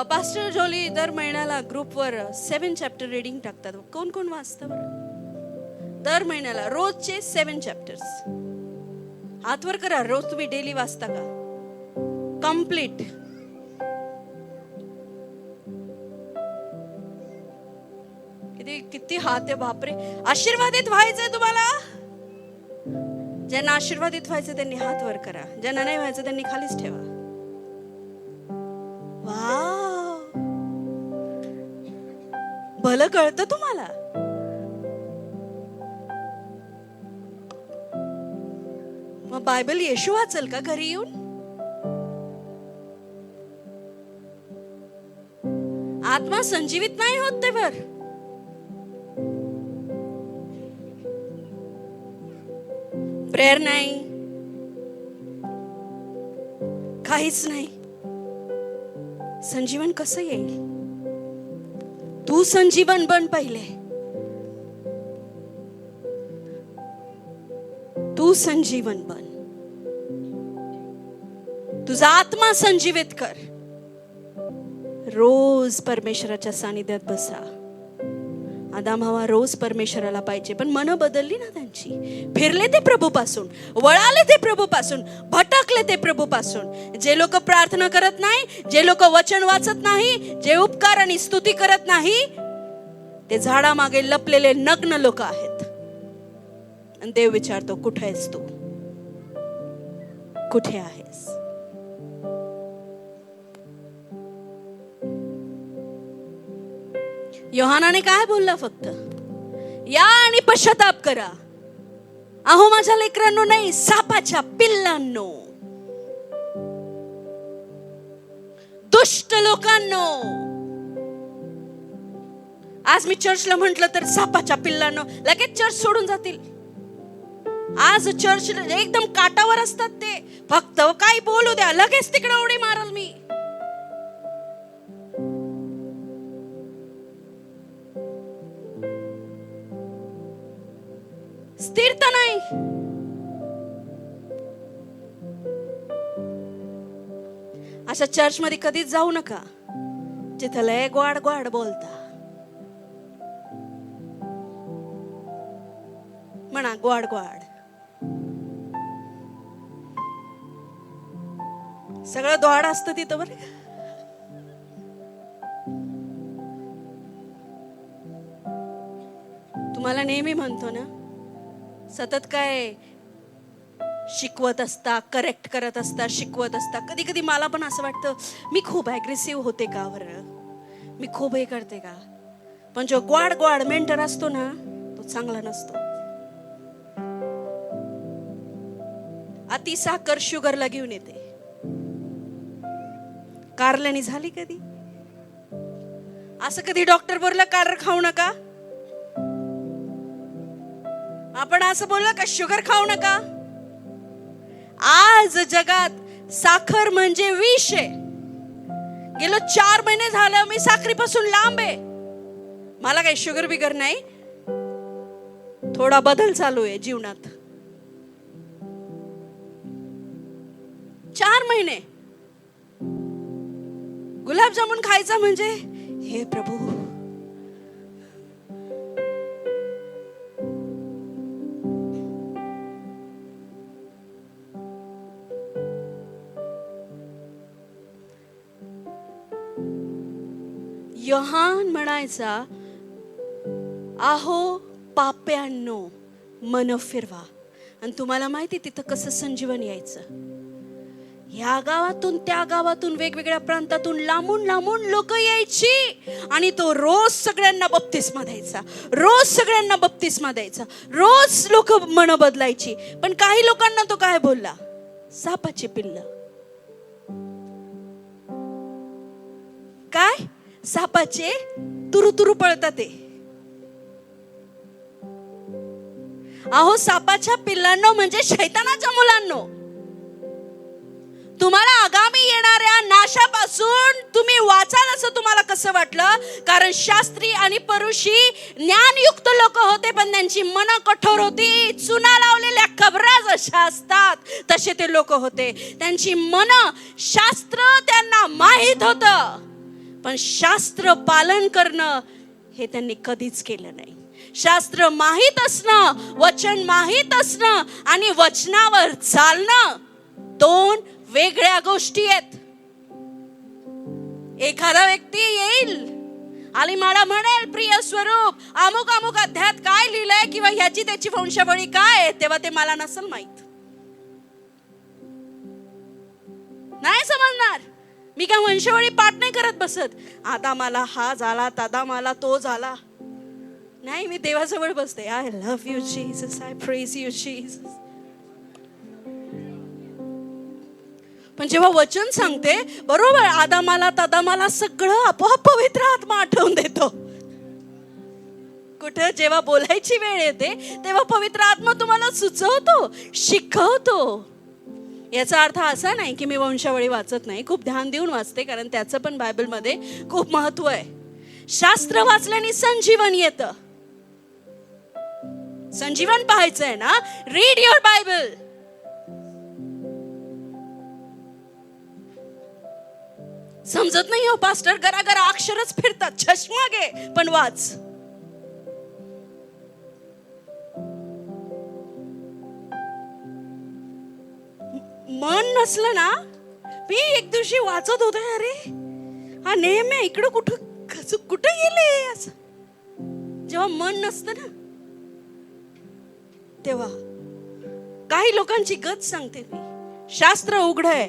पास्टर जोली दर महिन्याला ग्रुपवर 7 चॅप्टर रीडिंग टाकतात. कोण कोण वाचतं बरं? दर महिन्याला रोजचे 7 चॅप्टर्स. हात वर करा, रोज तुम्ही डेली वाचता का? कम्प्लीट. किती हात आहे बापरे. आशीर्वादित व्हायचंय तुम्हाला. ज्यांना आशीर्वादित व्हायचं त्यांनी हात वर करा, ज्यांना नाही व्हायचं त्यांनी खालीच ठेवा. वाव, भलं कळतं तुम्हाला. मग बायबल येशू वाचल का घरी येऊन? आत्मा संजीवित नाही होत ते बर. प्रेयर नाही, काहीच नाही. संजीवन कसं येईल? तू संजीवन बन पहिले. तू संजीवन बन. तुझा आत्मा संजीवित कर. रोज परमेश्वराच्या सानिध्यात बसा. आदाम हवा रोज परमेश्वराला पाहिजे, पण मन बदलली ना त्यांची. फिरले ते प्रभूपासून, वळाले ते प्रभूपासून, भटकले ते प्रभूपासून. जे लोक प्रार्थना करत नाही, जे लोक वचन वाचत नाही, जे उपकार आणि स्तुती करत नाही, ते झाडामागे लपलेले नग्न लोक आहेत. आणि देव विचारतो, कुठे आहेस तू? कुठे आहेस? योहानाने काय बोलला? फक्त या आणि पश्चाताप करा. अहो माझ्या लेकरांनो, नाही, सापाच्या पिल्लांनो, दुष्ट लोकांनो. आज मी चर्चला म्हंटल तर सापाच्या पिल्लांनो, लगेच चर्च सोडून जातील. आज चर्च एकदम काटावर असतात ते. फक्त काय बोलू द्या, लगेच तिकडे उडी मारल मी. स्थिरता नाही. अशा चर्च मध्ये कधीच जाऊ नका जिथे लय गोड गोड बोलता. म्हणा गोड गोड. सगळं द्वाड असतं तिथं बरं. तुम्हाला नेहमी म्हणतो ना, सतत काय शिकवत असता, करेक्ट करत असता, शिकवत असता. कधी कधी मला पण असं वाटतं मी खूप ॲग्रेसिव्ह होते का बरं, मी खूप हे करते का. पण जो ग्वाड ग्वाड मेंटर असतो ना, तो चांगला नसतो. अति साखर शुगरला घेऊन येते. कारल्याने झाली कधी असं? कधी डॉक्टर बोलला कार खाऊ नका? आपण असं बोललो का शुगर खाऊ नका? आज जगात साखर म्हणजे विष आहे. गेलो 4 महिने झालं मी साखरीपासून लांब आहे. मला काही शुगर बिगर नाही, थोडा बदल चालू आहे जीवनात. 4 महिने गुलाबजामुन खायचा म्हणजे हे प्रभू. योहान म्हणायचा, आहो पाप्यांनो मन फिरवा. आणि तुम्हाला माहिती तिथं कसं संजीवन यायचं. ह्या गावातून त्या गावातून वेगवेगळ्या प्रांतातून लांबून लांबून लोक यायची आणि तो रोज सगळ्यांना बपतिस्मा द्यायचा, रोज सगळ्यांना बपतिस्मा द्यायचा, रोज लोक मन बदलायची. पण काही लोकांना तो काय बोलला? सापाची पिल्ल. काय? सापाचे तुरु तुरु पळतात ते. अहो सापाच्या पिल्लांनो म्हणजे शैतानाच्या मुलांनो. तुम्हाला आगामी येणाऱ्या नाशापासून तुम्ही वाचाल असं तुम्हाला कसं वाटलं? कारण शास्त्री आणि परुषी ज्ञानयुक्त लोक होते, पण त्यांची मन कठोर होती. चुना लावलेल्या कबरा जशा असतात तसे ते लोक होते. त्यांची मन, शास्त्र त्यांना माहित होतं, पण शास्त्र पालन करणं हे त्यांनी कधीच केलं नाही. शास्त्र माहित असणं, वचन माहित असणं आणि वचनावर चालणं दोन वेगळ्या गोष्टी आहेत. एखादा व्यक्ती येईल आणि मला म्हणेल, प्रिय स्वरूप, अमुक अमुक अध्यायात काय लिहिलंय किंवा ह्याची त्याची वंशावळी काय आहे, तेव्हा ते मला नसेल माहित, नाही समजणार. मी काय वंशावळी पाठ नाही करत बसत. आता मला हा झाला, दादा मला तो झाला. नाही, मी देवाजवळ बसते. I love you Jesus, I praise you Jesus. पण जेव्हा वचन सांगते, बरोबर, आदामाला तदामाला सगळं आपोआप पवित्र आत्मा आठवून देतो. कुठे जेव्हा बोलायची वेळ येते तेव्हा पवित्र आत्मा तुम्हाला सुचवतो, शिकवतो. याचा अर्थ असा नाही की मी वंशावळी वाचत नाही, खूप ध्यान देऊन वाचते, कारण त्याचं पण बायबलमध्ये खूप महत्व आहे. शास्त्र वाचल्याने संजीवन येतं. संजीवन पाहायचंय ना, रीड युअर बायबल. समजत नाही हो पास्टर, गरा अक्षरच फिरतात, चष्मा घे पण वाच. मन नसलं ना, मी एक दिवशी वाचत होते, अरे हा नेहमी इकडं कुठं गेले असं. जेव्हा मन नसतं ना, तेव्हा काही लोकांची गत सांगते मी. शास्त्र उघड आहे,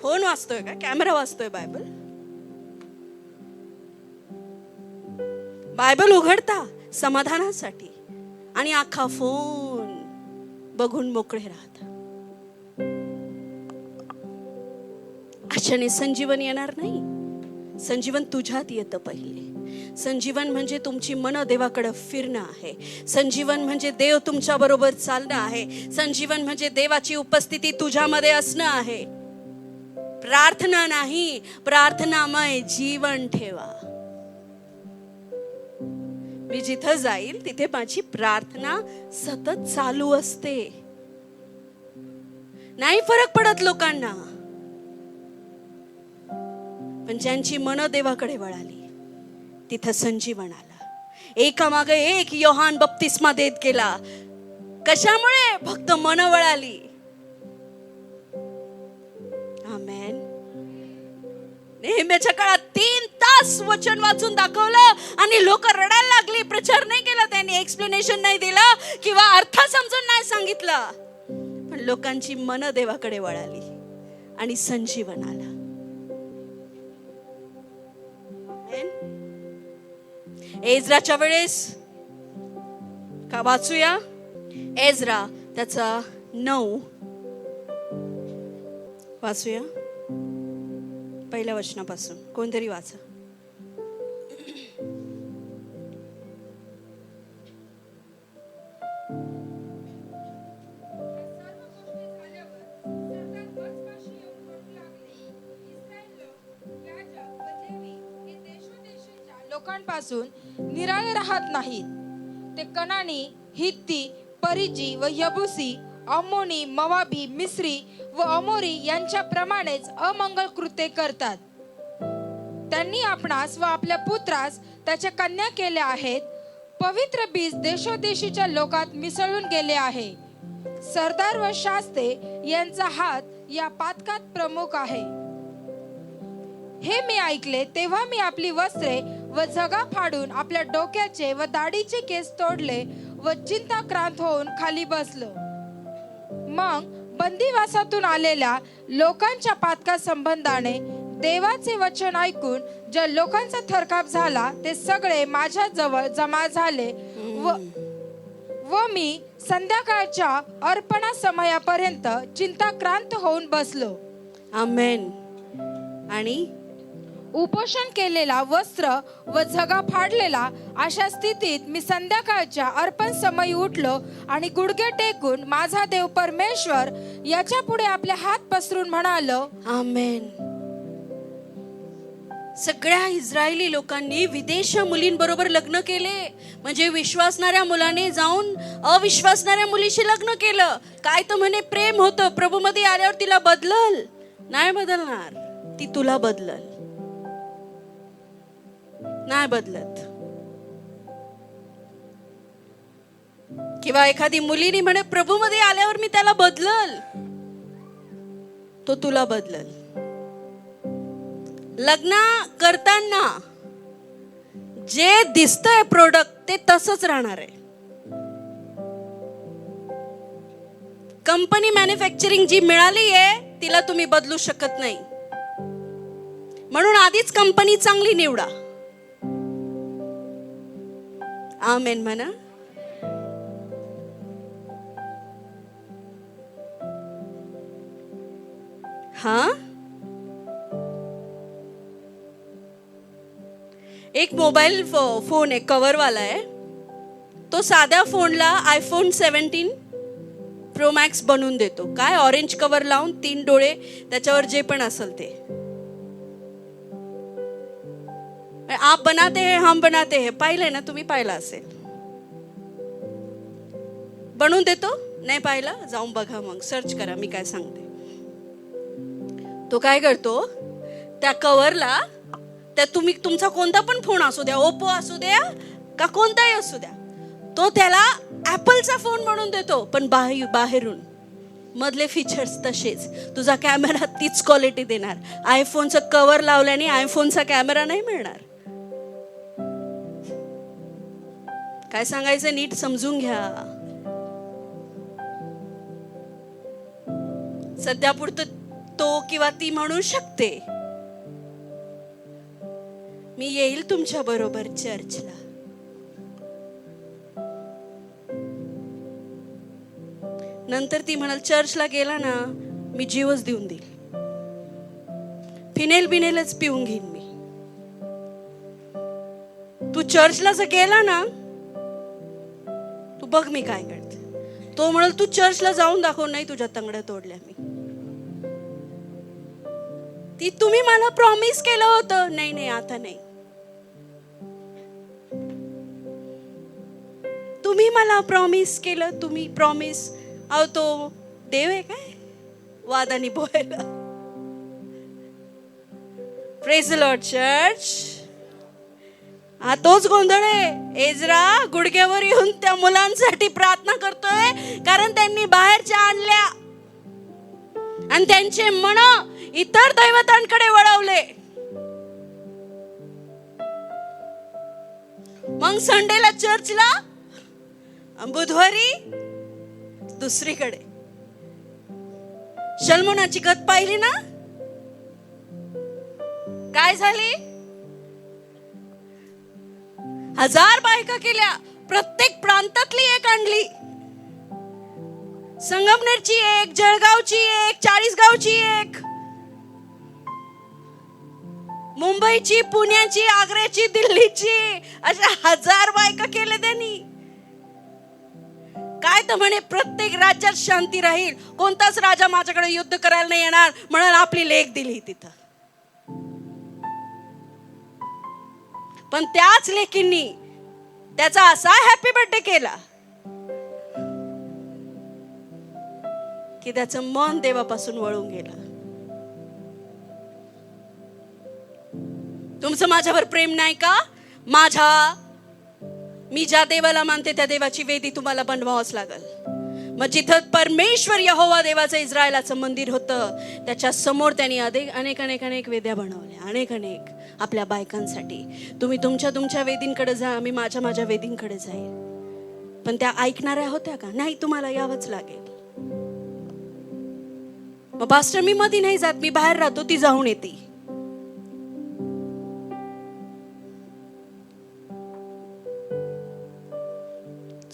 फोन वाचतोय का, कॅमेरा वाचतोय, बायबल उघडता समाधानासाठी आणि अख्खा फोन बघून मोकळे राहता. अशाने संजीवन येणार नाही. संजीवन तुझ्यात येतं पहिले. संजीवन म्हणजे तुमची मन देवाकडे फिरणं आहे. संजीवन म्हणजे देव तुमच्या बरोबर चालणं आहे. संजीवन म्हणजे देवाची उपस्थिती तुझ्यामध्ये असणं आहे. प्रार्थना नाही, प्रार्थनामय जीवन ठेवा. मी जिथं जाईल तिथे माझी प्रार्थना सतत चालू असते. नाही फरक पडत लोकांना, पण ज्यांची मन देवाकडे वळाली तिथं संजीवन आला. एकामागे एक योहान बप्तिस्मा देत गेला. कशामुळे? फक्त मन वळाली. आमेन. नेहमीच्या काळात 3 तास वचन वाचून दाखवलं आणि लोक रडायला लागली. प्रचार नाही केला त्यांनी, एक्सप्लेनेशन नाही दिला किंवा अर्थ समजून नाही सांगितलं, पण लोकांची मन देवाकडे वळाली आणि संजीवन आला. एज्राच्या वेळेस का वाचूया, एज्रा त्याचा 9 वाचूया, पहिल्या वचनापासून. कोणतरी वाचा. लोकांपासून निराळे राहत नाहीत. ते कनानी, हित्ती, परिजी व यबुसी, अम्मोनी, मवाबी, मिस्री व अमोरी यांच्या प्रमाणेच अमंगल कृत्ये करतात. त्यांनी आपणास व आपल्या पुत्रास त्याच्या कन्या केल्या आहेत. पवित्र बीज देशोदेशीच्या लोकात मिसळून गेले आहे. सरदार व शास्ते यांचा हात या पातकात प्रमुख आहे. हे मी ऐकले तेव्हा मी आपली वस्त्रे व झगा फाडून आपल्या डोक्याचे व दाढीचे केस तोडले व चिंताक्रांत होऊन खाली बसलो. मग बंदिवासातून आलेल्या लोकांच्या पातका संबंधाने देवाचे वचन ऐकून ज्या लोकांचा थरकाप झाला ते सगळे माझ्या जवळ जमा झाले व मी संध्याकाळच्या अर्पणा समयापर्यंत चिंताक्रांत होऊन बसलो. आमेन. आणि उपोषण केलेला, वस्त्र व झगा फाडलेला, अशा स्थितीत मी संध्याकाळच्या अर्पण समयी उठलो आणि गुडघे टेकून माझा देव परमेश्वर याच्या पुढे आपले हात पसरून म्हणालो, आमेन. सगळ्या इस्रायली लोकांनी विदेशी मुलींबरोबर लग्न केले. म्हणजे विश्वासणाऱ्या मुलाने जाऊन अविश्वासणाऱ्या मुलीशी लग्न केलं. काय तर म्हणे प्रेम होतं, प्रभूमध्ये आल्यावर तिला बदलल. नाही बदलणार, ती तुला बदलल. नाही बदलत. किंवा एखादी मुलीने म्हणे प्रभू मध्ये आल्यावर मी त्याला बदलल, तो तुला बदलल. लग्न करताना जे दिसतंय प्रोडक्ट ते तसंच राहणार आहे. कंपनी मॅन्युफॅक्चरिंग जी मिळाली आहे तिला तुम्ही बदलू शकत नाही. म्हणून आधीच कंपनी चांगली निवडा. आमेन म्हणा. हा, एक मोबाईल फोन आहे, कव्हरवाला आहे. तो साध्या फोनला आयफोन 17 प्रो मॅक्स बनवून देतो. काय, ऑरेंज कव्हर लावून 3 डोळे, त्याच्यावर जे पण असेल ते. आप बनाते हैं हम बनाते हैं, पाहिलंय ना तुम्ही, पाहिलं असेल. बनवून देतो. नाही पाहिला, जाऊन बघा, मग सर्च करा मी काय सांगते. तो काय करतो, त्या कव्हरला, त्या तुम्ही तुमचा कोणता पण फोन असू द्या, ओप्पो असू द्या का कोणताही असू द्या, तो त्याला ऍपलचा फोन म्हणून देतो. पण बाहेरून मधले फीचर्स तसेच. तुझा कॅमेरा तीच क्वालिटी देणार. आयफोनचं कव्हर लावल्याने आयफोनचा कॅमेरा नाही मिळणार. काय सांगायचं नीट समजून घ्या. सध्या पुरतं तो किंवा ती म्हणू शकते, मी येईल तुमच्या बरोबर चर्चला. नंतर ती म्हणाल, चर्चला गेला ना मी जीवच देऊन देईल, फिनेलच पिऊन घेईन मी. तू चर्चला जर गेला ना, तू बघ मी काय करते. तो म्हणाल, तू चर्चला जाऊन दाखव. नाही, तुझ्या तंगड्या तोडल्या मी. ती, तुम्ही मला प्रॉमिस केलं होतं. नाही नाही, आता नाही. तुम्ही मला प्रॉमिस केलं, तुम्ही प्रॉमिस. अहो, तो देव आहे काय वादानी बोलायला? Praise the Lord church. हा तोच गोंधळ आहे. एजरा गुडघ्यावर येऊन त्या मुलांसाठी प्रार्थना करतोय, कारण त्यांनी बाहेरच्या आणल्या आणि त्यांचे मन इतर दैवतांकडे वळवले. मग संडेला चर्चला, बुधवारी दुसरीकडे. शल्मोनाची गत पाहिली ना, काय झाली? 1000 बायका केल्या, प्रत्येक प्रांतातली एक आणली. संगमनेरची एक, जळगावची एक, 40 गावची एक, मुंबईची, पुण्याची, आग्र्याची, दिल्लीची, अशा 1000 बायका केल्या त्यांनी. काय तर म्हणे, प्रत्येक राज्यात शांती राहील, कोणताच राजा माझ्याकडे युद्ध करायला नाही येणार, म्हणून आपली लेख दिली तिथं. पण त्याच लेकींनी त्याचा असा हॅपी बर्थडे केला की त्याचं मन देवापासून वळून गेलं. तुमचं माझ्यावर प्रेम नाही का? मी ज्या देवाला मानते त्या देवाची वेदी तुम्हाला बनवावंच लागल. मग जिथं परमेश्वर यहोवा देवाचं इस्रायलाचं मंदिर होतं, त्याच्या समोर त्यांनी अनेक वेद्या बनवल्या, अनेक आपल्या बायकांसाठी. तुम्ही तुमच्या वेदींकडे जा, मी माझ्या वेदींकडे जाईल. पण त्या ऐकणाऱ्या होत्या का? नाही, तुम्हाला यावंच लागेल. मग पास्टर, मी मध्ये नाही जात, मी बाहेर राहतो, ती जाऊन येते.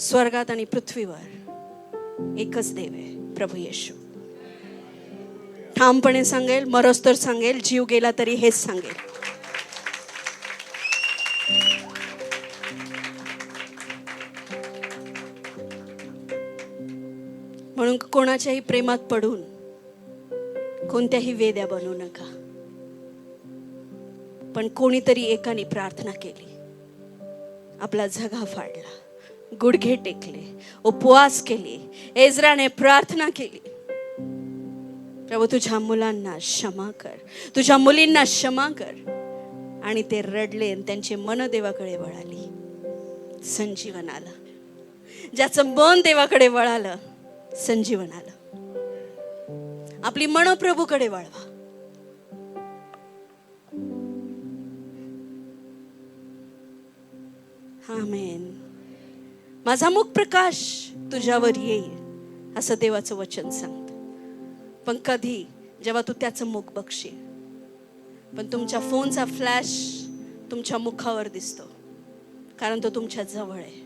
स्वर्गात आणि पृथ्वीवर एकच देव आहे, प्रभू येशू. ठामपणे सांगेल, मरोस तर सांगेल, जीव गेला तरी हेच सांगेल. म्हणून कोणाच्याही प्रेमात पडून कोणत्याही वेद्या बनवू नका. पण कोणीतरी एकाने प्रार्थना केली, आपला झगा फाडला, गुडघे टेकले, उपवास केले, एजराने प्रार्थना केली, प्रभू तुझ्या मुलांना क्षमा कर, तुझ्या मुलींना क्षमा कर. आणि ते रडले आणि त्यांची मन देवाकडे वळाली. संजीवन आलं. ज्याचं मन देवाकडे वळालं, संजीवन आलं. आपली मन प्रभूकडे वळवा. आमेन. माझा मुख प्रकाश तुझ्यावर येईल असं देवाचं वचन सांगतं. पण कधी? जेव्हा तू त्याचं मुख बघशील. पण तुमच्या फोनचा फ्लॅश तुमच्या मुखावर दिसतो, कारण तो तुमच्या जवळ आहे.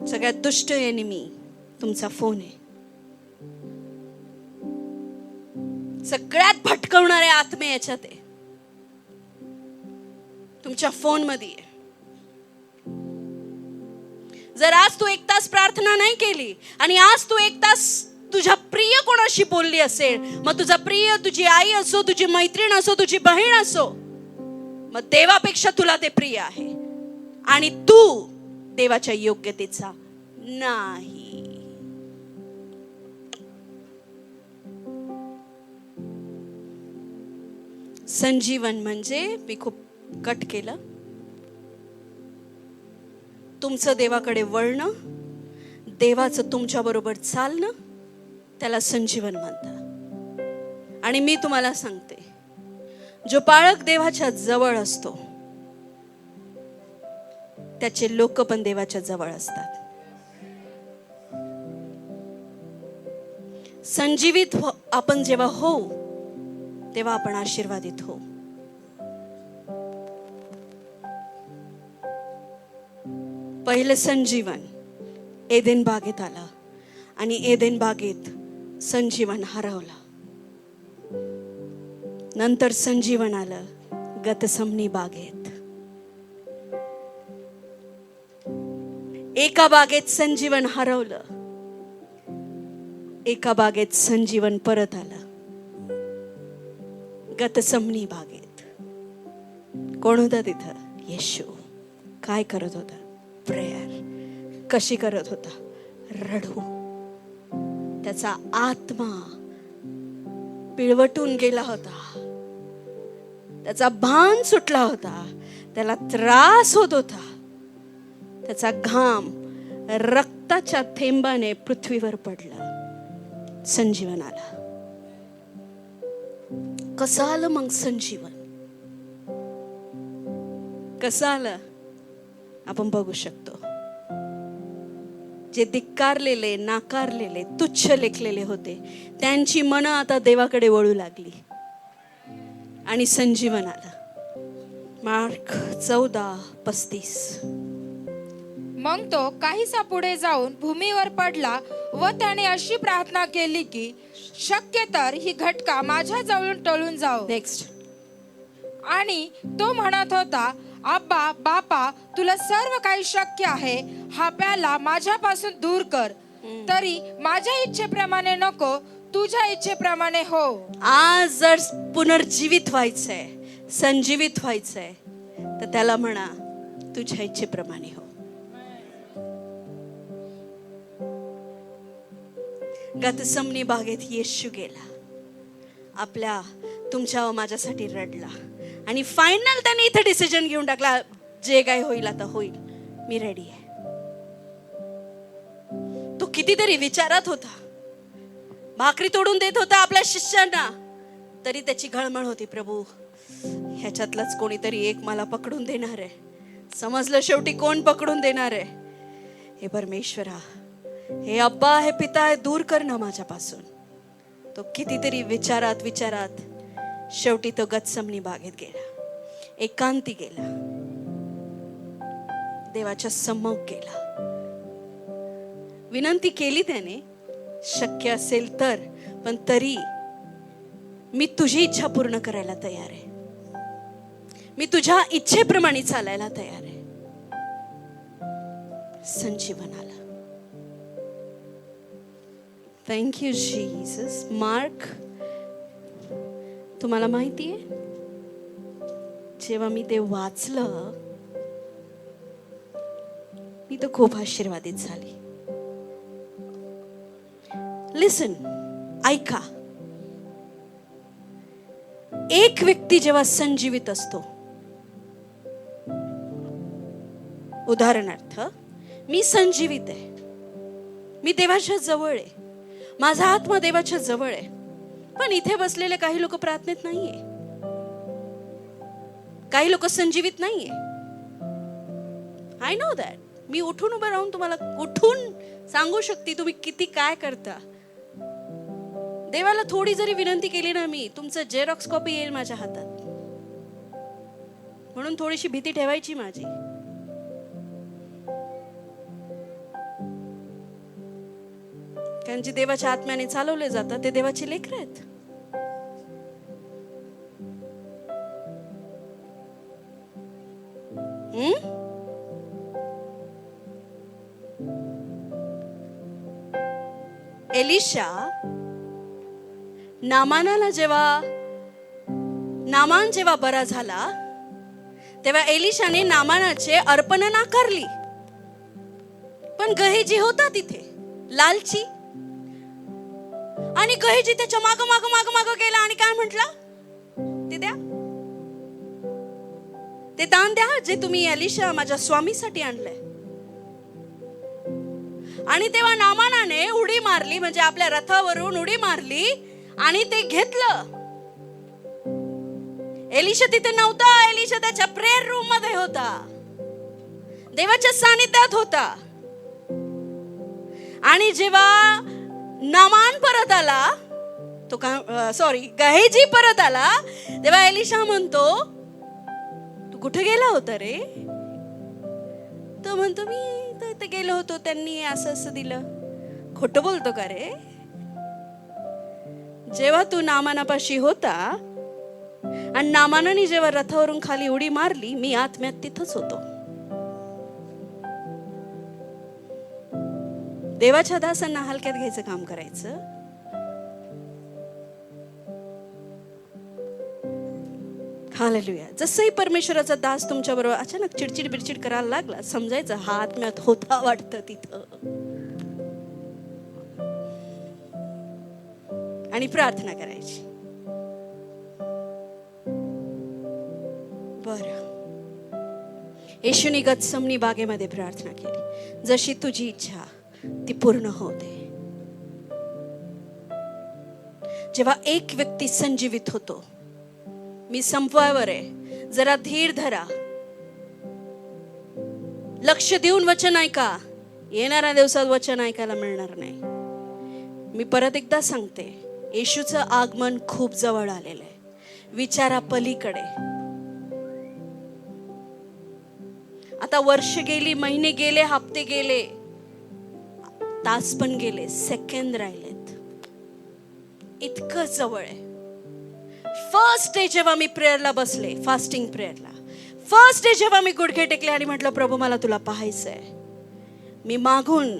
सगळ्यात दुष्ट एनिमी तुमचा फोन आहे. सगळ्यात भटकवणारे आत्मे याच्यात आहे, तुमच्या फोन मध्ये आहे. जर आज तू 1 तास प्रार्थना नाही केली आणि आज तू 1 तास तुझ्या प्रिय कोणाशी बोलली असेल, मग तुझा प्रिय तुझी आई असो, तुझी मैत्रीण असो, तुझी बहीण असो, मग देवापेक्षा तुला ते प्रिय आहे आणि तू देवाच्या योग्यतेचा नाही. संजीवन म्हणजे, मी खूप कट केलं, तुमचं देवाकडे वळणं, देवाचं तुमच्या बरोबर चालणं, त्याला संजीवन म्हणतात. आणि मी तुम्हाला सांगते, जो पाळक देवाच्या जवळ असतो त्याचे लोक पण देवाच्या जवळ असतात. संजीवित आपण जेव्हा होऊ तेव्हा आपण आशीर्वादित होऊ. पहिले संजीवन एदेन बागेत आलं आणि एदेन बागेत संजीवन हरवलं. नंतर संजीवन आलं गतसमनी बागेत. एका बागेत संजीवन हरवलं, एका बागेत संजीवन परत आलं, गतसमनी बागेत. कोण होता तिथं? येशू. काय करत होता? प्रेयर. कशी करत होता? रडू. त्याचा आत्मा पिळवटून गेला होता, त्याचा भान सुटला होता, त्याला त्रास होत होता. त्याचा घाम रक्ताच्या थेंबाने पृथ्वीवर पडला. संजीवन आलं. कसं आलं मग संजीवन? कसं आलं आपण बघू शकतो. जे धिक्कारलेले, नाकारलेले, तुच्छ लेखलेले होते, त्यांची मनं आता देवाकडे वळू लागली आणि संजीवन आलं. मार्क 14:35. मग तो काहीसा पुढे जाऊन भूमीवर पडला व त्याने अशी प्रार्थना केली की शक्य तर ही घटका माझ्या जवळून टळून जाओ. नेक्स्ट. आणि तो म्हणत होता, अब्बा बापा, तुला सर्व काही शक्य आहे, हा प्याला माझ्यापासून दूर कर, तरी माझ्या इच्छेप्रमाणे नको, तुझ्या इच्छेप्रमाणे हो. आज जर पुनर्जीवित व्हायचंय, संजीवित व्हायचंय, तर त्याला म्हणा तुझ्या इच्छेप्रमाणे हो. गतसमनी बागेत येशू गेला, आपल्या तुमच्या व माझ्यासाठी रडला आणि फायनल त्याने इथे डिसिजन घेऊन टाकला, जे काय होईल आता होईल, मी रेडी आहे. तो कितीतरी विचारात होता, भाकरी तोडून देत होता आपल्या शिष्यांना, तरी त्याची घळमळ होती, प्रभू ह्याच्यातलंच कोणीतरी एक मला पकडून देणार आहे. समजलं शेवटी कोण पकडून देणार आहे. हे परमेश्वरा, हे अब्बा, हे पिता, हे दूर कर ना माझ्यापासून. तो कितीतरी विचारात शेवटी तो गतसमनी बागेत गेला, एकांती गेला, देवाच्या सम्मुख गेला. विनंती केली त्याने, शक्य असेल तर, पण तरी मी तुझी इच्छा पूर्ण करायला तयार आहे, मी तुझ्या इच्छेप्रमाणे चालायला तयार आहे. संजीवन आलं. Thank you Jesus. मार्क, तुम्हाला माहितीये, जेव्हा मी ते वाचलं, मी तर खूप आशीर्वादित झाली. लिसन, ऐका. एक व्यक्ती जेव्हा संजीवित असतो, उदाहरणार्थ मी संजीवित आहे, मी देवाच्या जवळ आहे, माझा आत्मा देवाच्या जवळ आहे, पण इथे बसलेले काही लोक प्रार्थनेत नाहीये, काही लोक संजीवित नाहीये. I know that. मी उठून उभं राहून तुम्हाला उठून सांगू शकते तुम्ही किती काय करता. देवाला थोडी जरी विनंती केली ना, मी तुमचं जेरॉक्स कॉपी येईल माझ्या हातात, म्हणून थोडीशी भीती ठेवायची माझी. कारण जे देवाच्या आत्म्याने चालवले जातात ते देवाची लेकरं आहेत. एलिशा नामान जेव्हा बरा झाला तेव्हा एलिशाने नामानाचे अर्पण नाकारली. पण गहेजी होता तिथे, लालची, आणि गहेजी त्याच्या माग माग माग माग गेला आणि काय म्हटला, ते द्या, ते दान द्या जे तुम्ही एलिशा माझ्या स्वामीसाठी आणलंय. आणि तेव्हा नामानाने उडी मारली, म्हणजे आपल्या रथावरून उडी मारली आणि ते घेतलं. एलिशा तिथे नव्हता, एलिशा त्याच्या प्रेयर रूम मध्ये होता, देवाच्या सानिध्यात होता. आणि जेव्हा नामान परत आला, तो गहेजी परत आला, तेव्हा एलिशा म्हणतो, तू कुठे गेला होता रे? तो म्हणतो, मी तर गेलो होतो, त्यांनी असं असं दिलं. खोटं बोलतो का रे? जेव्हा तू नामानापाशी होता आणि नामानाने जेव्हा रथावरून खाली उडी मारली, मी आत्म्यात तिथंच होतो. देवाच्या दासांना हलक्यात घ्यायचं काम करायचं. हालेलुया. जसंही परमेश्वराचा दास तुमच्या बरोबर अचानक चिडचिड बिडचिड करायला लागला, समजायचं हा आत्म्यात होता वाटतं तिथं, आणि प्रार्थना करायची. बरं, येशूनी गत्समनी बागेमध्ये प्रार्थना केली, जशी तुझी इच्छा ती पूर्ण होते. जेव्हा एक व्यक्ती संजीवित होतो, मी संपवायवर आहे, जरा धीर धरा, लक्ष देऊन वचन ऐका. येणाऱ्या दिवसात वचन ऐकायला मिळणार नाही. मी परत एकदा सांगते, येशूचं आगमन खूप जवळ आलेलं आहे, विचारा पलीकडे. आता वर्ष गेली, महिने गेले, हप्ते गेले, तास पण गेले, सेकंद राहिलेत, इतकं जवळ आहे. फर्स्ट डे जेव्हा मी प्रेयरला बसले, फास्टिंग प्रेयरला, फर्स्ट डे जेव्हा मी गुडघे टेकले आणि म्हटलं, प्रभू मला तुला पाहायचंय, मी मागून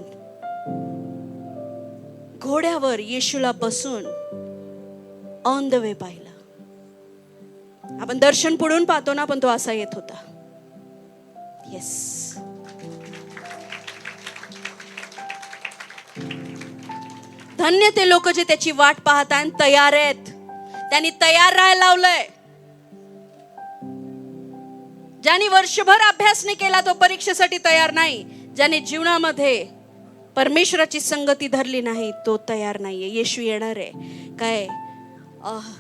घोड्यावर येशूला बसून ऑन द वे पाहिलं. आपण दर्शन पुढून पाहतो ना, पण तो असा येत होता. येस, धन्य ते लोक जे त्याची वाट पाहत आहेत, तयार आहेत. त्यांनी तयार राहायला लावलंय. ज्यांनी वर्षभर अभ्यास नाही केला तो परीक्षेसाठी तयार नाही. ज्याने जीवनामध्ये परमेश्वराची संगती धरली नाही तो तयार नाहीये. येशू येणार आहे. काय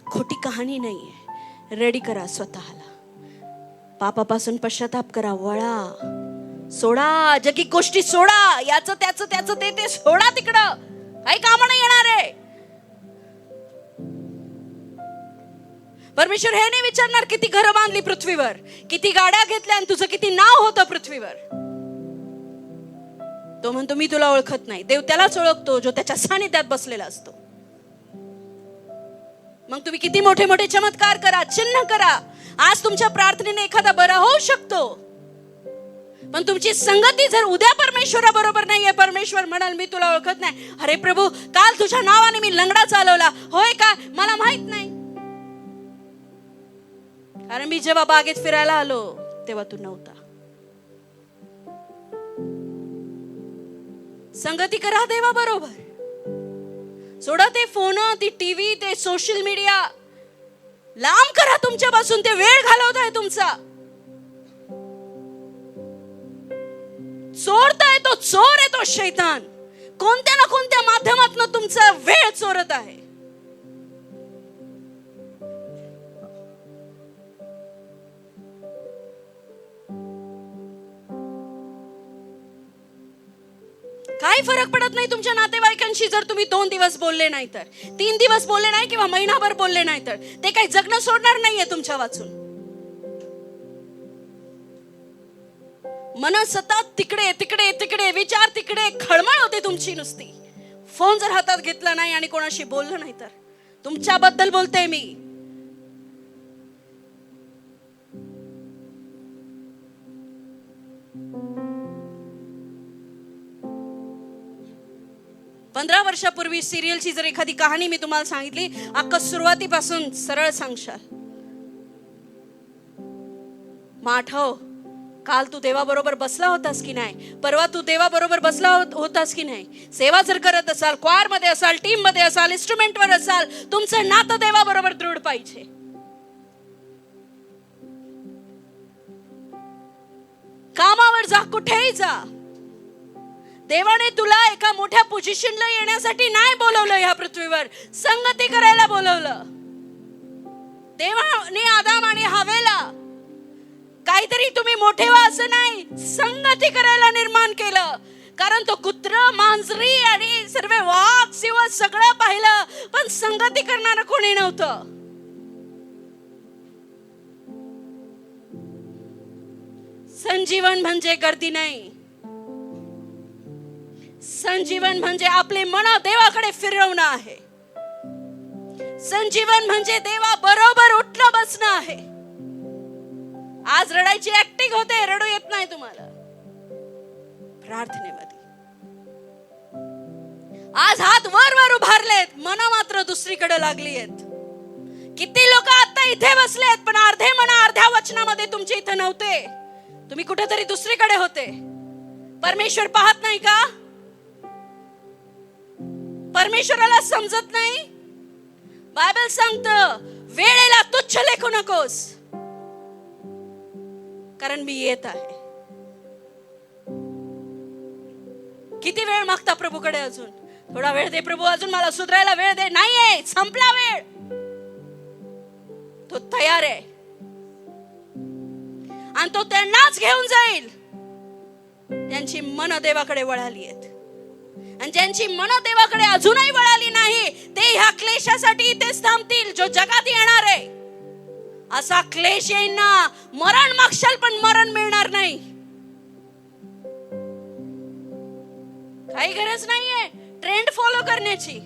खोटी कहाणी नाहीये. रेडी करा स्वतःला. पापापासून पश्चाताप करा, वळा, सोडा जगी गोष्टी सोडा, याचं त्याचं ते सोडा, तिकडं काही काम नाही येणार आहे. परमेश्वर हे नाही विचारणार किती घरं बांधली पृथ्वीवर, किती गाड्या घेतल्या आणि तुझं किती नाव होतं पृथ्वीवर. तो म्हणतो मी तुला ओळखत नाही. देव त्यालाच ओळखतो जो त्याच्या सानिध्यात बसलेला असतो. मग तुम्ही किती मोठे मोठे चमत्कार करा, चिन्ह करा, आज तुमच्या प्रार्थनेने एखादा बरा होऊ शकतो, पण तुमची संगती जर उद्या परमेश्वरा बरोबर नाहीये, परमेश्वर म्हणाल मी तुला ओळखत नाही. अरे प्रभू, काल तुझ्या नावाने मी लंगडा चालवला, होय का? मला माहित नाही, कारण मी जेव्हा बागेत फिरायला आलो तेव्हा तू नव्हता. संगती करा देवा बरोबर. सोडा ते फोन, ती टीव्ही, ते सोशल मीडिया. लांब करा तुमच्यापासून, ते वेळ घालवताय तुमचा. चोरताय तो चोर आहे, तो शैतान कोणत्या ना कोणत्या माध्यमातून तुमचा वेळ चोरत आहे. काही फरक पडत नाही तुमच्या नातेवाईकांशी जर तुम्ही 2 दिवस बोलले नाही तर, 3 दिवस बोलले नाही किंवा महिनाभर बोलले नाही तर, ते काही जगणं सोडणार नाहीये तुमच्या वाचून. मन सतत तिकडे तिकडे तिकडे, विचार तिकडे, खळमळ होते तुमची नुसती. फोन जर हातात घेतला नाही आणि कोणाशी बोललं नाही तर, तुमच्याबद्दल बोलते मी. पंधरा वर्षापूर्वी सिरियलची जर एखादी कहाणी मी तुम्हाला सांगितली, अख्खा सुरुवातीपासून सरळ सांगशाल. मग आठव, काल तू देवाबरोबर बसला होतास की नाही, परवा तू देवाबरोबर बसला होतास की नाही. सेवा जर करत असाल, क्वायर मध्ये असाल, टीम मध्ये असाल, इन्स्ट्रुमेंटवर असाल, तुमचं नातं देवाबरोबर दृढ पाहिजे. कामावर जा, कुठेही जा, देवाने तुला एका मोठ्या पोझिशनला येण्यासाठी नाही बोलवलं, ह्या पृथ्वीवर संगती करायला बोलवलं. देवाने आदाम आणि हवेला काहीतरी तुम्ही मोठे व्हा असं नाही, संगती करायला निर्माण केलं. कारण तो कुत्र, मांजरी आणि सर्व वाघ सिंह सगळं पाहिलं, पण संगती करणारं कोणी नव्हतं. संजीवन म्हणजे गर्दी नाही, संजीवन म्हणजे आपले मन देवाकडे फिरवणं आहे. संजीवन म्हणजे देवा बरोबर उठणं बसणं आहे. आज रडायची ऍक्टिंग होते, रडू येत नाही तुम्हाला प्रार्थनेमध्ये. आज हात वर वर उभारलेत, मन मात्र दुसरीकडे लागली आहेत. किती लोक आता इथे बसलेत, पण अर्धे मन अर्ध्या वचनामध्ये तुमचे इथे नव्हते, तुम्ही कुठेतरी दुसरीकडे होते. परमेश्वर पाहत नाही का? परमेश्वराला समजत नाही? बायबल सांगतं, वेळेला तुच्छ लेखू नकोस, कारण मी येत आहे. किती वेळ मागता प्रभूकडे? अजून थोडा वेळ दे प्रभू, अजून मला सुधारायला वेळ दे. नाहीये, संपला वेळ. तो तयार आहे आणि तो त्यांनाच घेऊन जाईल त्यांची मन देवाकडे वळाली आहेत. आणि ज्यांची मन देवाकडे अजूनही वळाली नाही, ते ह्या क्लेशासाठी इथेच थांबतील जो जगात येणार आहे. असा क्लेश येईल ना, मरण मागशाल पण मरण मिळणार नाही. काही गरज नाहीये ट्रेंड फॉलो करण्याची.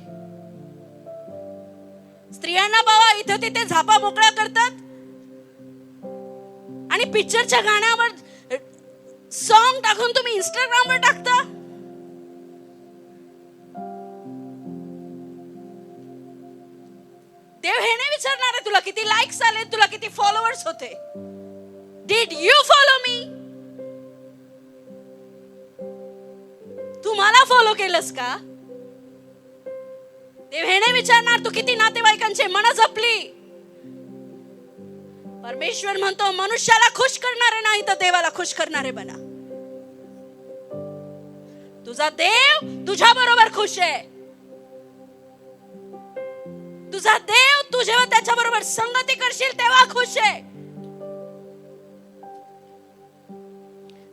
स्त्रियांना बाबा इथं तिथे झापा मोकळ्या करतात आणि पिक्चरच्या गाण्यावर सॉन्ग टाकून तुम्ही इंस्टाग्रामवर टाकता. देव हे नाही विचारणार आहे तुला किती लाईक्स आले, तुला किती फॉलोअर्स होते. Did you follow me? तू मला फॉलो केलंस का? देव हे नाही विचारणार तू किती नातेवाईकांचे मन जपली. परमेश्वर म्हणतो, मनुष्याला खुश करणारे नाही तर देवाला खुश करणारे बना. तुझा देव तुझ्या बरोबर खुश आहे. तुझा देव तू जेव्हा त्याच्या बरोबर संगती करशील तेव्हा खुश आहे.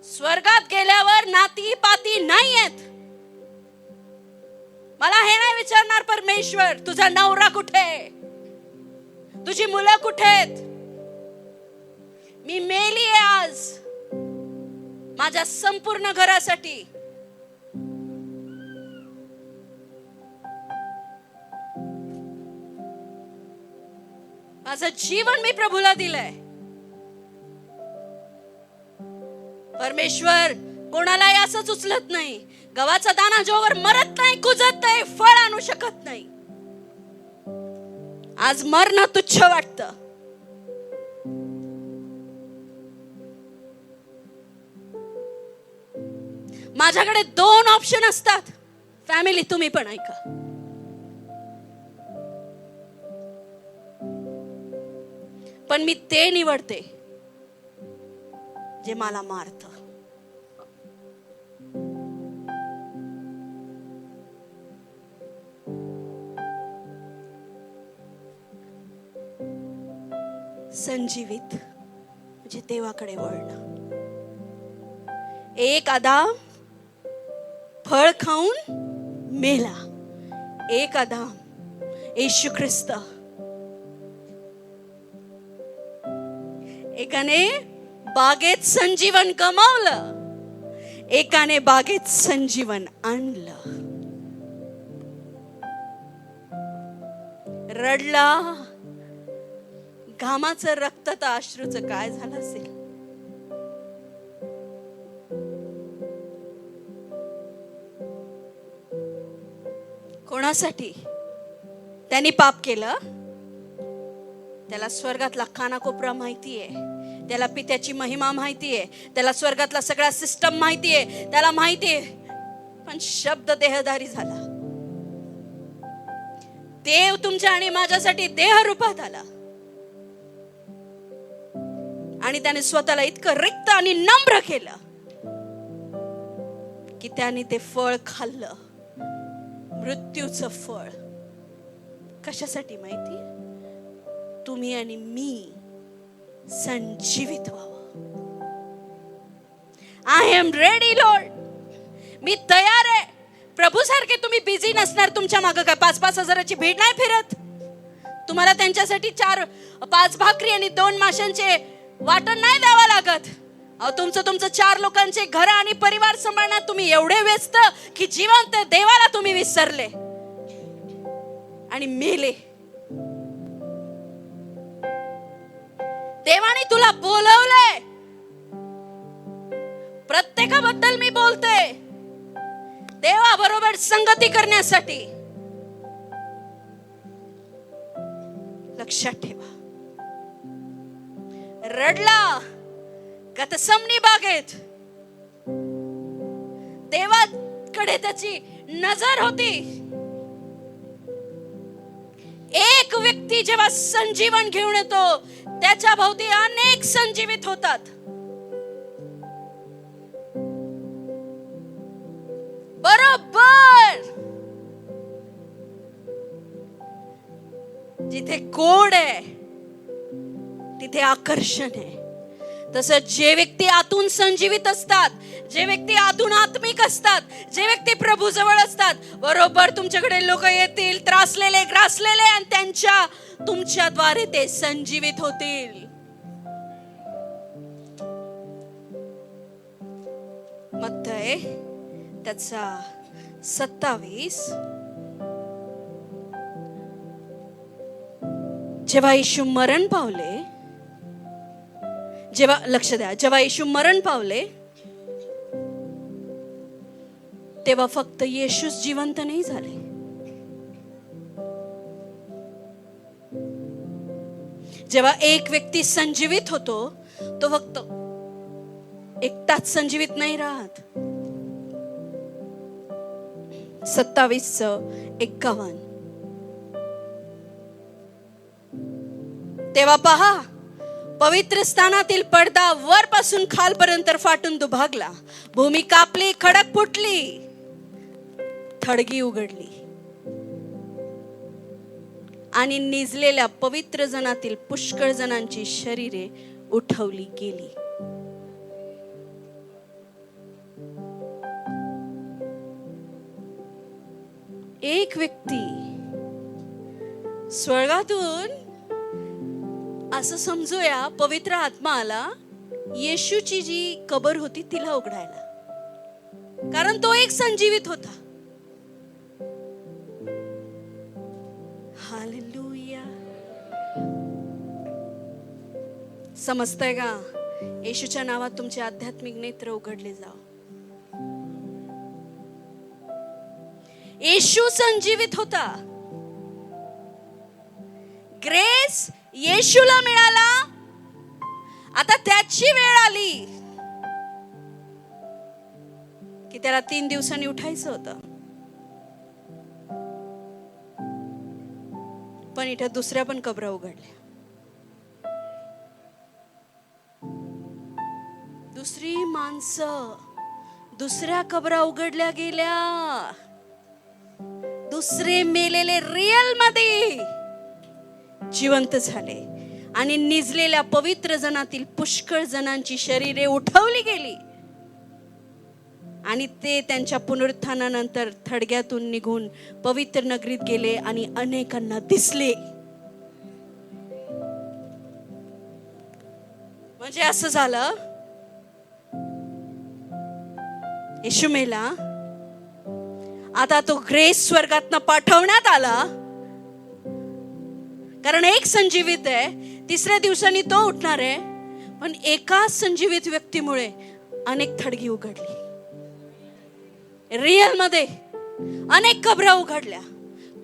स्वर्गात गेल्यावर नाती पाती नाहीयेत. मला हे नाही विचारणार परमेश्वर तुझा नवरा कुठे, तुझी मुलं कुठे आहेत. मी मेली आहे आज माझ्या संपूर्ण घरासाठी. माझं जीवन मी प्रभूला दिलंय. परमेश्वर कोणालाही असंच उचलत नाही. गव्हाचा दाना जोवर मरत नाही, कुजत नाही, फळ आणू शकत नाही. आज मरणं तुच्छ वाटतं. माझ्याकडे 2 ऑप्शन असतात. फॅमिली तुम्ही पण ऐका. पण मी ते निवडते जे मला मारत. संजीवित म्हणजे देवाकडे वळणं. एक आदाम फळ खाऊन मेला, एक आदाम येशू ख्रिस्त. एकाने बागेत संजीवन गमावलं, एकाने बागेत संजीवन आणलं. रडला, घामाचं रक्त तर अश्रूचं काय झालं असेल. कोणासाठी त्यांनी पाप केलं? त्याला स्वर्गातला कानाकोपरा माहितीये, त्याला पित्याची महिमा माहितीये, त्याला स्वर्गातला सगळा सिस्टम माहितीये, त्याला माहितीये. पण शब्द देहधारी झाला. देव तुमच्या आणि माझ्यासाठी देह रूपात आला आणि त्याने स्वतःला इतकं रिक्त आणि नम्र केलं की त्याने ते फळ खाल्लं, मृत्यूचं फळ. कशासाठी माहिती? तुम्ही आणि मी संजीवित व्हावं. आय एम रेडी लॉर्ड, मी तयार आहे. प्रभू सारखे तुम्ही बिझी नसणार. तुमच्या मागे काय 5-5 हजाराची भीड नाही फिरत. तुम्हाला त्यांच्यासाठी 4-5 भाकरी आणि 2 माशांचे वाटण नाही द्यावं लागत. तुमचं 4 लोकांचे घर आणि परिवार सांभाळण्यात तुम्ही एवढे व्यस्त की जिवंत देवाला तुम्ही विसरले आणि मेले. देवाने तुला बोलवलंय. प्रत्येकाबद्दल मी बोलते, देवा बरोबर संगती करण्यासाठी. लक्षात ठेवा. रडला गतसमनी बागेत, देवाकडे त्याची नजर होती. एक व्यक्ती जेव्हा संजीवन घेऊन येतो, त्याच्या भोवती अनेक संजीवित होतात. बरोबर जिथे कोड आहे तिथे आकर्षण आहे. तसं जे व्यक्ती आतून संजीवित असतात, जे व्यक्ती आतून आत्मिक असतात, जे व्यक्ती प्रभू जवळ असतात, बरोबर तुमच्याकडे लोक येतील त्रासलेले, ग्रासलेले, आणि तुमच्याद्वारे ते संजीवित होतील. मत्तय त्याचा 27. जेव्हा येशू मरण पावले, जेव्हा येशू मरण पावले, तेव्हा फक्त येशूच जिवंत नाही झाले. जेव्हा एक व्यक्ती संजीवित होतो, तो फक्त एकटाच संजीवित नाही राहत. 27:51. तेव्हा पहा, पवित्र स्थानातील पडदा वरपासून खालपर्यंत फाटून दुभागला. भूमी कापली, खडक फुटली, थडगी उघडली आणि निजलेल्या पवित्र जनातील पुष्कळ जणांची शरीरे उठवली गेली. एक व्यक्ती स्वर्गातून, असं समजूया, पवित्र आत्मा आला येशूची जी कबर होती तिला उघडायला, कारण तो एक संजीवित होता. हालेलुया. समजतंय का? येशूच्या नावात तुमचे आध्यात्मिक नेत्र उघडले जाव. येशू संजीवित होता. ग्रेस येशूला मिळाला. आता त्याची वेळ आली की त्याला 3 दिवसांनी उठायचं होतं. पण इथे दुसऱ्या पण कबरा उघडल्या. माणसं, दुसऱ्या कबरा उघडल्या गेल्या. दुसरे मेलेले रिअल मध्ये जिवंत झाले आणि निजलेल्या पवित्र जनातील पुष्कळ जणांची शरीरे उठवली गेली आणि ते त्यांच्या पुनरुत्थानानंतर थडग्यातून निघून पवित्र नगरीत गेले आणि अनेकांना दिसले. म्हणजे असं झालं, येशू मेला, आता तो ग्रेस स्वर्गातनं पाठवण्यात आला, कारण एक संजीवित आहे, तिसऱ्या दिवसांनी तो उठणार आहे. पण एका संजीवित व्यक्तीमुळे अनेक थडगी उघडली. रिअल मध्ये अनेक कबरा उघडल्या.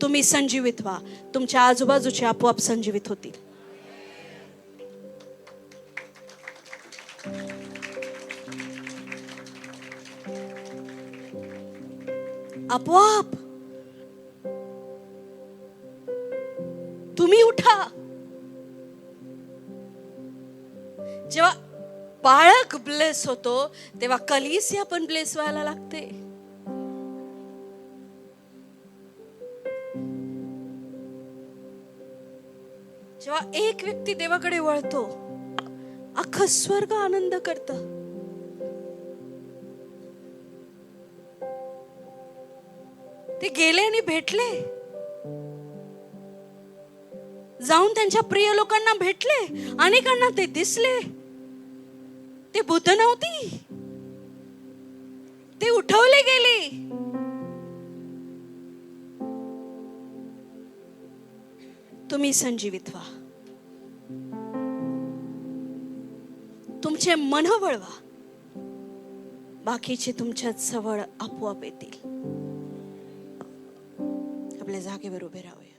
तुम्ही संजीवित व्हा, तुमच्या आजूबाजूचे आपोआप संजीवित होतील. आपोआप तुम्ही उठा. जेव्हा बाळक ब्लेस होतो तेव्हा कलीसिया पण ब्लेस व्हायला लागते. जेव्हा एक व्यक्ती देवाकडे वळतो, अख्खं स्वर्ग आनंद करत. ते गेले आणि भेटले, जाऊन त्यांच्या प्रिय लोकांना भेटले, अनेकांना ते दिसले. ते भूत नव्हती, ते उठवले गेले. तुम्ही संजीवित व्हा, तुमचे मन वळवा, बाकीचे तुमच्या जवळ आपोआप येतील. आपल्या जागेवर उभे राहूया.